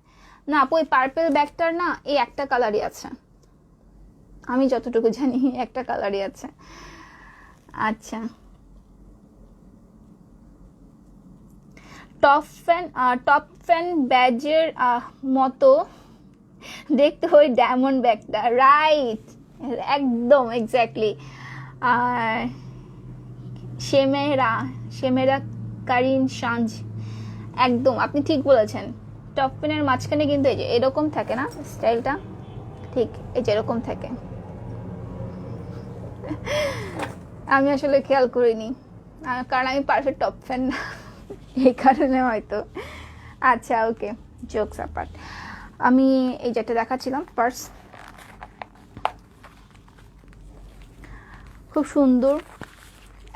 না আপু, এই পার্পেল ব্যাগটার না, এই একটা কালারই আছে, আমি যতটুকু জানি একটা কালারই আছে। আচ্ছা, টপ ফ্যান ব্যাজের মতো দেখতে ওই ডায়মন্ড ব্যাগটা, রাইট, একদম এক্স্যাক্টলি। সেমেরা কারিন সাঞ্জ, একদম আপনি ঠিক বলেছেন, টপ পিনের মাঝখানে কিন্তু এই যে এরকম থাকে না স্টাইলটা, ঠিক এই যে এরকম থাকে। আমি আসলে খেয়াল করিনি, কারণ আমি পারফেক্ট টপ ফ্যান না, এই কারণে হয়তো। আচ্ছা ওকে, জোকস অ্যাপার্ট, আমি এই যেটা দেখাচ্ছিলাম পার্স, খুব সুন্দর,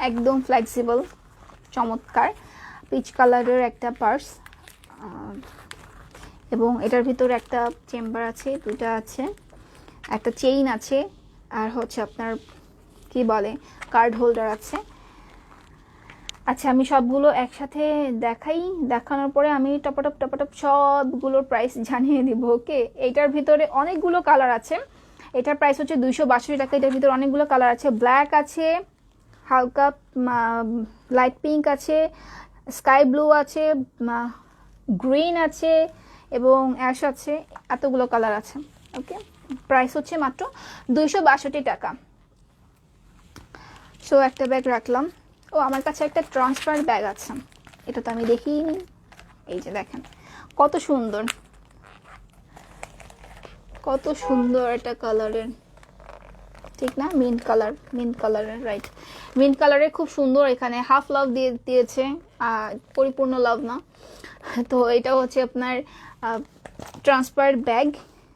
একদম ফ্লেক্সিবল, চমৎকার পিচ কালারের একটা পার্স, এবং এটার ভিতরে একটা চেম্বার আছে, দুটা আছে, একটা চেইন আছে, আর হচ্ছে আপনার কি বলে কার্ড হোল্ডার আছে। আচ্ছা আমি সবগুলো একসাথে দেখাই, দেখানোর পরে আমি টপাটপ সবগুলোর প্রাইস জানিয়ে দিব। ওকে, এটার ভিতরে অনেকগুলো কালার আছে, এটার প্রাইস হচ্ছে 262 টাকা। এটার ভিতরে অনেকগুলো কালার আছে, ব্ল্যাক আছে, হালকা লাইট পিঙ্ক আছে, স্কাই ব্লু আছে, গ্রিন আছে এবং অ্যাশ আছে, এতগুলো কালার আছে। ওকে, প্রাইস হচ্ছে মাত্র 262 টাকা। সো একটা ব্যাগ রাখলাম। ও আমার কাছে একটা ট্রান্সপারেন্ট ব্যাগ আছে, এটা তো আমি দেখিনি। এই যে দেখেন কত সুন্দর, কত সুন্দর একটা কালারের, ঠিক না? মিন্ট কালার, মিন্ট কালারের, রাইট, মিন্ট কালারের, খুব সুন্দর। এখানে হাফ লাভ দিয়েছে, পরিপূর্ণ লাভ না। তো এটা হচ্ছে আপনার ট্রান্সপারেন্ট ব্যাগ,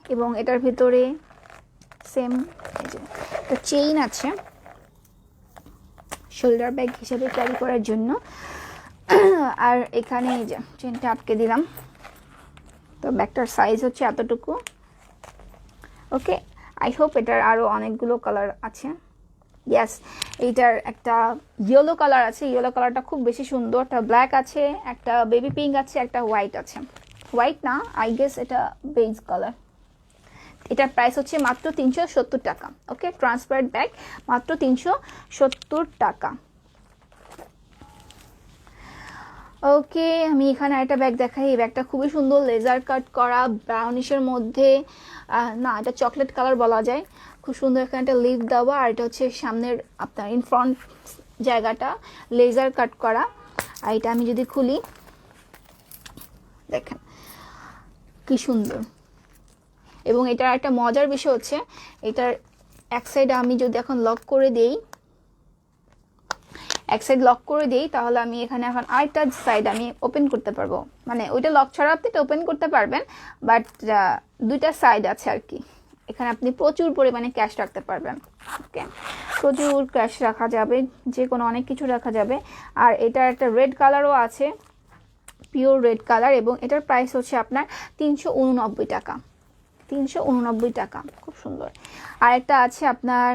এবং এটার ভিতরে সেম একটা চেইন আছে, শোল্ডার ব্যাগ হিসেবে ক্যারি করার জন্য। আর এখানে এই যে চেনটা আটকে দিলাম। তো ব্যাগটার সাইজ হচ্ছে এতটুকু। ওকে, আই হোপ এটার আরও অনেকগুলো কালার আছে। ইয়েস, এইটার একটা ইয়েলো কালার আছে, ইয়েলো কালারটা খুব বেশি সুন্দর। একটা ব্ল্যাক আছে, একটা বেবি পিঙ্ক আছে, একটা হোয়াইট আছে। হোয়াইট না, আই গেস এটা বেজ কালার। এটার প্রাইস হচ্ছে মাত্র 370 টাকা। ওকে, ট্রান্সপারেন্ট ব্যাগ মাত্র 370 টাকা। ওকে, আমি এখানে একটা ব্যাগ দেখাই। এই ব্যাগটা খুবই সুন্দর, লেজার কাট করা, ব্রাউনিশের মধ্যে, না এটা চকলেট কালার বলা যায়। খুব সুন্দর, এখানে একটা লিভ দেওয়া, আর এটা হচ্ছে সামনের আপনার ইন ফ্রন্ট জায়গাটা লেজার কাট করা। আর এটা আমি যদি খুলি, দেখেন কি সুন্দর। এবং এটার একটা মজার বিষয় হচ্ছে, এটার এক সাইড আমি যদি এখন লক করে দেই, এক সাইড লক করে দিই, তাহলে আমি এখানে এখন আরেকটা সাইড আমি ওপেন করতে পারবো। মানে ওইটা লক ছাড়া আপনি এটা ওপেন করতে পারবেন, বাট দুইটা সাইড আছে আর কি। এখানে আপনি প্রচুর পরিমাণে ক্যাশ রাখতে পারবেন। ওকে, প্রচুর ক্যাশ রাখা যাবে, যে কোনো অনেক কিছু রাখা যাবে। আর এটার একটা রেড কালারও আছে, পিওর রেড কালার, এবং এটার প্রাইস হচ্ছে আপনার 389 টাকা। 389 টাকা, খুব সুন্দর। আর একটা আছে আপনার,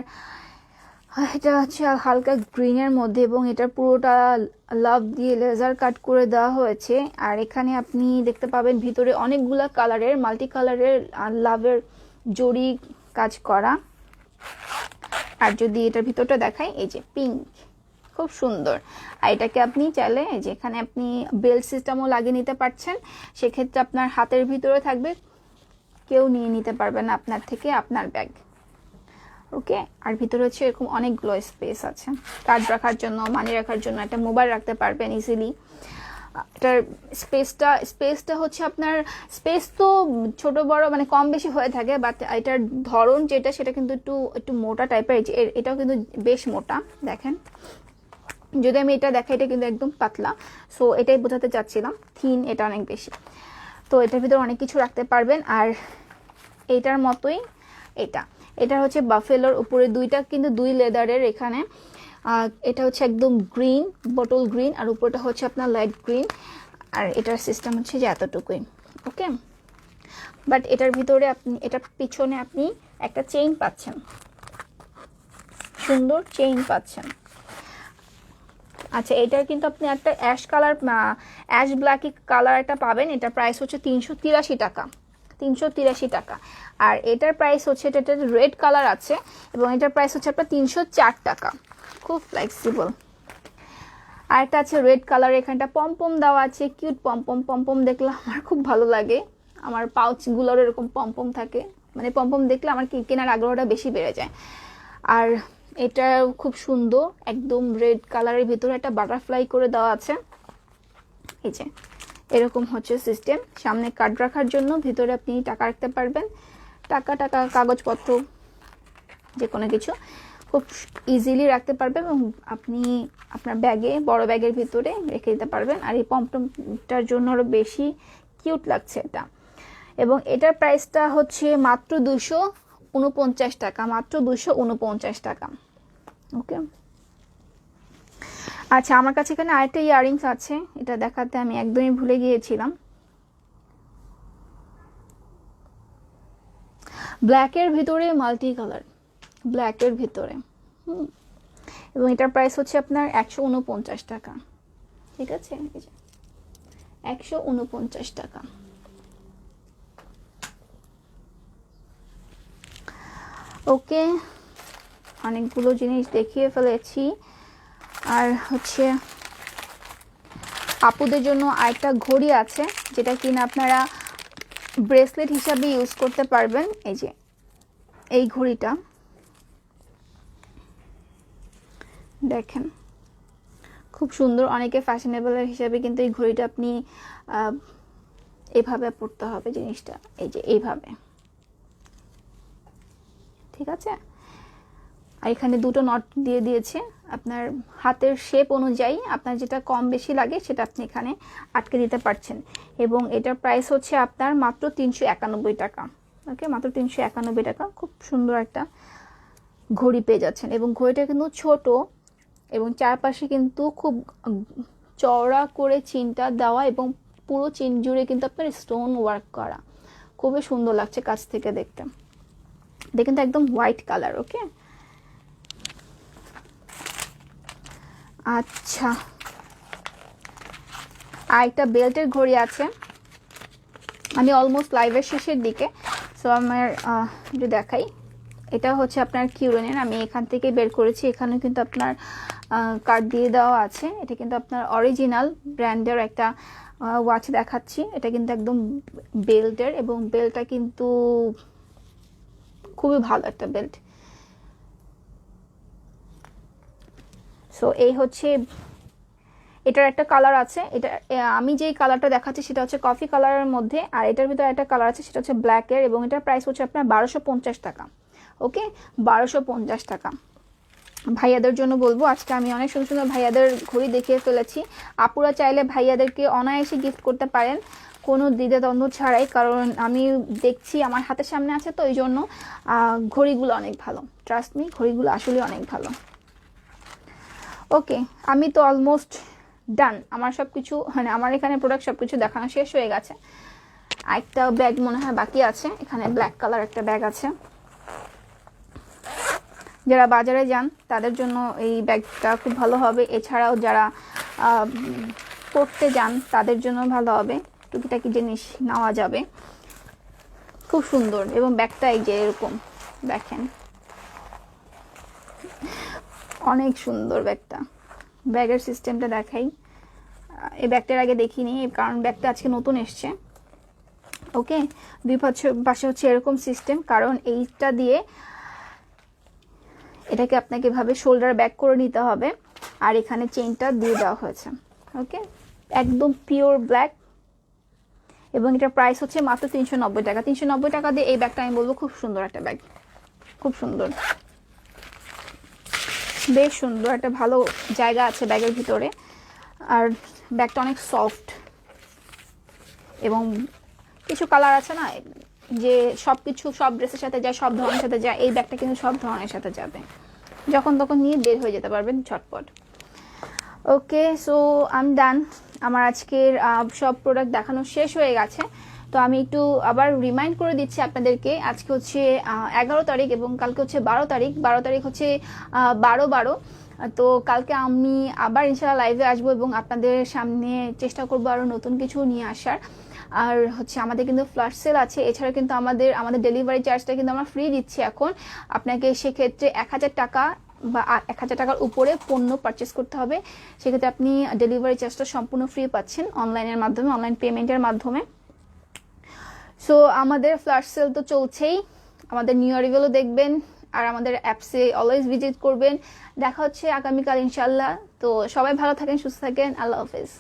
এটা হচ্ছে হালকা গ্রিনের মধ্যে, এবং এটা পুরোটা লাভ দিয়ে লেজার কাট করে দেওয়া হয়েছে। আর এখানে আপনি দেখতে পাবেন ভিতরে অনেকগুলা কালারের, মাল্টি কালারের লাভের জড়ি কাজ করা। আর যদি এটার ভিতরটা দেখাই, এই যে পিঙ্ক, খুব সুন্দর। আর এটাকে আপনি চাইলে এই যে এখানে আপনি বেল্ট সিস্টেমও লাগিয়ে নিতে পারছেন। সেক্ষেত্রে আপনার হাতের ভিতরে থাকবে, কেউ নিয়ে নিতে পারবে না আপনার থেকে আপনার ব্যাগ। ওকে, আর ভিতরে হচ্ছে এরকম অনেকগুলো স্পেস আছে, কার্ড রাখার জন্য, মানি রাখার জন্য, একটা মোবাইল রাখতে পারবেন ইজিলি। এটার স্পেসটা হচ্ছে আপনার, স্পেস তো ছোট বড় মানে কম বেশি হয়ে থাকে, বাট এটার ধরন যেটা সেটা কিন্তু একটু মোটা টাইপের। এটাও কিন্তু বেশ মোটা, দেখেন। যদি আমি এটা দেখাই, এটা কিন্তু একদম পাতলা, সো এটাই বোঝাতে চাচ্ছিলাম, থিন, এটা অনেক বেশি। তো এটার ভিতরে অনেক কিছু রাখতে পারবেন। আর এইটার মতোই এটা হচ্ছে বাফেলোর উপরে দুইটা, কিন্তু দুই লেদারের এখানে। এটা হচ্ছে একদম গ্রিন, বটল গ্রিন, আর উপরটা হচ্ছে আপনার লাইট গ্রিন। আর এটার সিস্টেম হচ্ছে যে এতটুকুই। ওকে, বাট এটার ভিতরে আপনি, এটার পিছনে আপনি একটা চেইন পাচ্ছেন, সুন্দর চেইন পাচ্ছেন। আচ্ছা, এটার কিন্তু আপনি একটা ash colour, ash black colour একটা পাবেন। এটার প্রাইস হচ্ছে 383 টাকা। 383 টাকা। আর এটার প্রাইস হচ্ছে, এটা রেড কালার আছে, এবং এটার প্রাইস হচ্ছে আপনার 304 টাকা। খুব ফ্লেক্সিবল। আর একটা আছে রেড কালার, এখানটা পম্পম দেওয়া আছে, কিউট পম্পম দেখলে আমার খুব ভালো লাগে। আমার পাউচগুলোর এরকম পম্পম থাকে, মানে পম্পম দেখলে আমার কেনার আগ্রহটা বেশি বেড়ে যায়। আর এটা খুব সুন্দর, একদম রেড কালারের ভিতরে একটা বাটারফ্লাই করে দেওয়া আছে। এই যে এরকম হচ্ছে সিস্টেম, সামনে কার্ড রাখার জন্য, ভিতরে আপনি টাকা রাখতে পারবেন, টাকা কাগজপত্র যে কোনো কিছু খুব ইজিলি রাখতে পারবেন এবং আপনি আপনার ব্যাগে, বড় ব্যাগের ভিতরে রেখে দিতে পারবেন। আর এই পমপমটার জন্য আরও বেশি কিউট লাগছে এটা। এবং এটার প্রাইসটা হচ্ছে মাত্র 249 টাকা, মাত্র 249 টাকা। ওকে, আচ্ছা আমার কাছে এখানে আরেকটা ইয়াররিংস আছে, এটা দেখাতে আমি একদমই ভুলে গিয়েছিলাম। ব্ল্যাকের ভিতরে মাল্টি কালার, ব্ল্যাকের ভিতরে এবং এটার প্রাইস হচ্ছে আপনার 149 টাকা। ঠিক আছে, 149 টাকা। ওকে, অনেকগুলো জিনিস দেখিয়ে ফেলেছি। আর হচ্ছে আপুদের জন্য আরেকটা ঘড়ি আছে, যেটা কিনা আপনারা ব্রেসলেট হিসাবে ইউজ করতে পারবেন। এই যে এই ঘড়িটা দেখেন, খুব সুন্দর, অনেকে ফ্যাশনেবলের হিসাবে কিন্তু এই ঘড়িটা আপনি এভাবে পরতে হবে জিনিসটা, এই যে এইভাবে, ঠিক আছে। আর এখানে দুটো নট দিয়ে দিয়েছে, আপনার হাতের শেপ অনুযায়ী আপনার যেটা কম বেশি লাগে সেটা আপনি এখানে আটকে দিতে পারছেন। এবং এটার প্রাইস হচ্ছে আপনার মাত্র 391 টাকা। ওকে, মাত্র 391 টাকা। খুব সুন্দর একটা ঘড়ি পেয়ে যাচ্ছেন এবং ঘড়িটা কিন্তু ছোট এবং চারপাশে কিন্তু খুব চওড়া করে চিনটা দেওয়া এবং পুরো চিন জুড়ে কিন্তু আপনার স্টোন ওয়ার্ক করা, খুবই সুন্দর লাগছে কাছ থেকে দেখতে। দেখেন তো একদম হোয়াইট কালার। ওকে, আচ্ছা আর একটা বেল্টের ঘড়ি আছে, আমি অলমোস্ট লাইভের শেষের দিকে, সো আমার একটু দেখাই। এটা হচ্ছে আপনার কিউরেনের, আমি এখান থেকে বের করেছি, এখানে কিন্তু আপনার কার্ড দিয়ে দেওয়া আছে। এটা কিন্তু আপনার অরিজিনাল ব্র্যান্ডের একটা ওয়াচ দেখাচ্ছি, এটা কিন্তু একদম বেল্টের এবং বেল্টটা কিন্তু খুবই ভালো একটা বেল্ট। সো এই হচ্ছে, এটার একটা কালার আছে, এটা আমি যেই কালারটা দেখাচ্ছি সেটা হচ্ছে কফি কালারের মধ্যে, আর এটার ভিতরে একটা কালার আছে সেটা হচ্ছে ব্ল্যাকের এবং এটার প্রাইস হচ্ছে আপনার 1250 টাকা। ওকে, 1250 টাকা। ভাইয়াদের জন্য বলবো, আজকে আমি অনেক সুন্দর সুন্দর ভাইয়াদের ঘড়ি দেখিয়ে ফেলেছি। আপুরা চাইলে ভাইয়াদেরকে অনায়াসে গিফট করতে পারেন কোনো দ্বিধাদ্বন্দ্ব ছাড়াই, কারণ আমি দেখছি আমার হাতের সামনে আছে তো এই জন্য ঘড়িগুলো অনেক ভালো, ট্রাস্ট মি, ঘড়িগুলো আসলে অনেক ভালো। ওকে, আমি তো অলমোস্ট ডান, আমার সব কিছু মানে আমার এখানে প্রোডাক্ট সব কিছু দেখানো শেষ হয়ে গেছে। একটা ব্যাগ মনে হয় বাকি আছে, এখানে ব্ল্যাক কালার একটা ব্যাগ আছে, যারা বাজারে যান তাদের জন্য এই ব্যাগটা খুব ভালো হবে। এছাড়াও যারা পড়তে যান তাদের জন্য ভালো হবে, টুকিটাকি জিনিস নেওয়া যাবে, খুব সুন্দর। এবং ব্যাগটা এই যে এরকম দেখেন, অনেক সুন্দর ব্যাগটা। ব্যাগের সিস্টেমটা দেখাই, এই ব্যাগটার আগে দেখিনি কারণ ব্যাগটা আজকে নতুন এসছে। ওকে, দুই পাশে হচ্ছে এরকম সিস্টেম, কারণ এইটা দিয়ে এটাকে আপনাকে এভাবে শোল্ডার ব্যাক করে নিতে হবে, আর এখানে চেইনটা দিয়ে দেওয়া হয়েছে। ওকে, একদম পিওর ব্ল্যাক এবং এটার প্রাইস হচ্ছে মাত্র 390 টাকা। 390 টাকা দিয়ে এই ব্যাগটা আমি বলবো খুব সুন্দর একটা ব্যাগ, খুব সুন্দর, বেশ সুন্দর, একটা ভালো জায়গা আছে ব্যাগের ভিতরে। আর ব্যাগটা অনেক সফট এবং কিছু কালার আছে না যে সব কিছু সব ড্রেসের সাথে যায়, সব ধরনের সাথে যায়, এই ব্যাগটা কিন্তু সব ধরনের সাথে যাবে, যখন তখন নিয়ে বের হয়ে যেতে পারবেন ঝটপট। ওকে, সো আই এম ডান, আমার আজকের সব প্রোডাক্ট দেখানো শেষ হয়ে গেছে। তো আমি একটু আবার রিমাইন্ড করে দিচ্ছি আপনাদেরকে, আজকে হচ্ছে 11 তারিখ এবং কালকে হচ্ছে 12 তারিখ। 12 তারিখ হচ্ছে 12/12। তো কালকে আমি আবার ইনশাআল্লাহ লাইভে আসবো এবং আপনাদের সামনে চেষ্টা করবো আরও নতুন কিছু নিয়ে আসার। আর হচ্ছে আমাদের কিন্তু ফ্ল্যাশ সেল আছে, এছাড়া কিন্তু আমাদের ডেলিভারি চার্জটা কিন্তু আমরা ফ্রি দিচ্ছি এখন আপনাকে। সেক্ষেত্রে 1000 টাকা বা 1000 টাকার উপরে পণ্য পারচেস করতে হবে, সেক্ষেত্রে আপনি ডেলিভারি চার্জটা সম্পূর্ণ ফ্রি পাচ্ছেন অনলাইনের মাধ্যমে, অনলাইন পেমেন্টের মাধ্যমে। সো আমাদের ফ্ল্যাশ সেল তো চলছেই, আমাদের নিউ অ্যারাইভেলও দেখবেন আর আমাদের অ্যাপসে অলওয়েজ ভিজিট করবেন। দেখা হচ্ছে আগামীকাল ইনশাল্লাহ। তো সবাই ভালো থাকেন, সুস্থ থাকেন, আল্লাহ হাফেজ।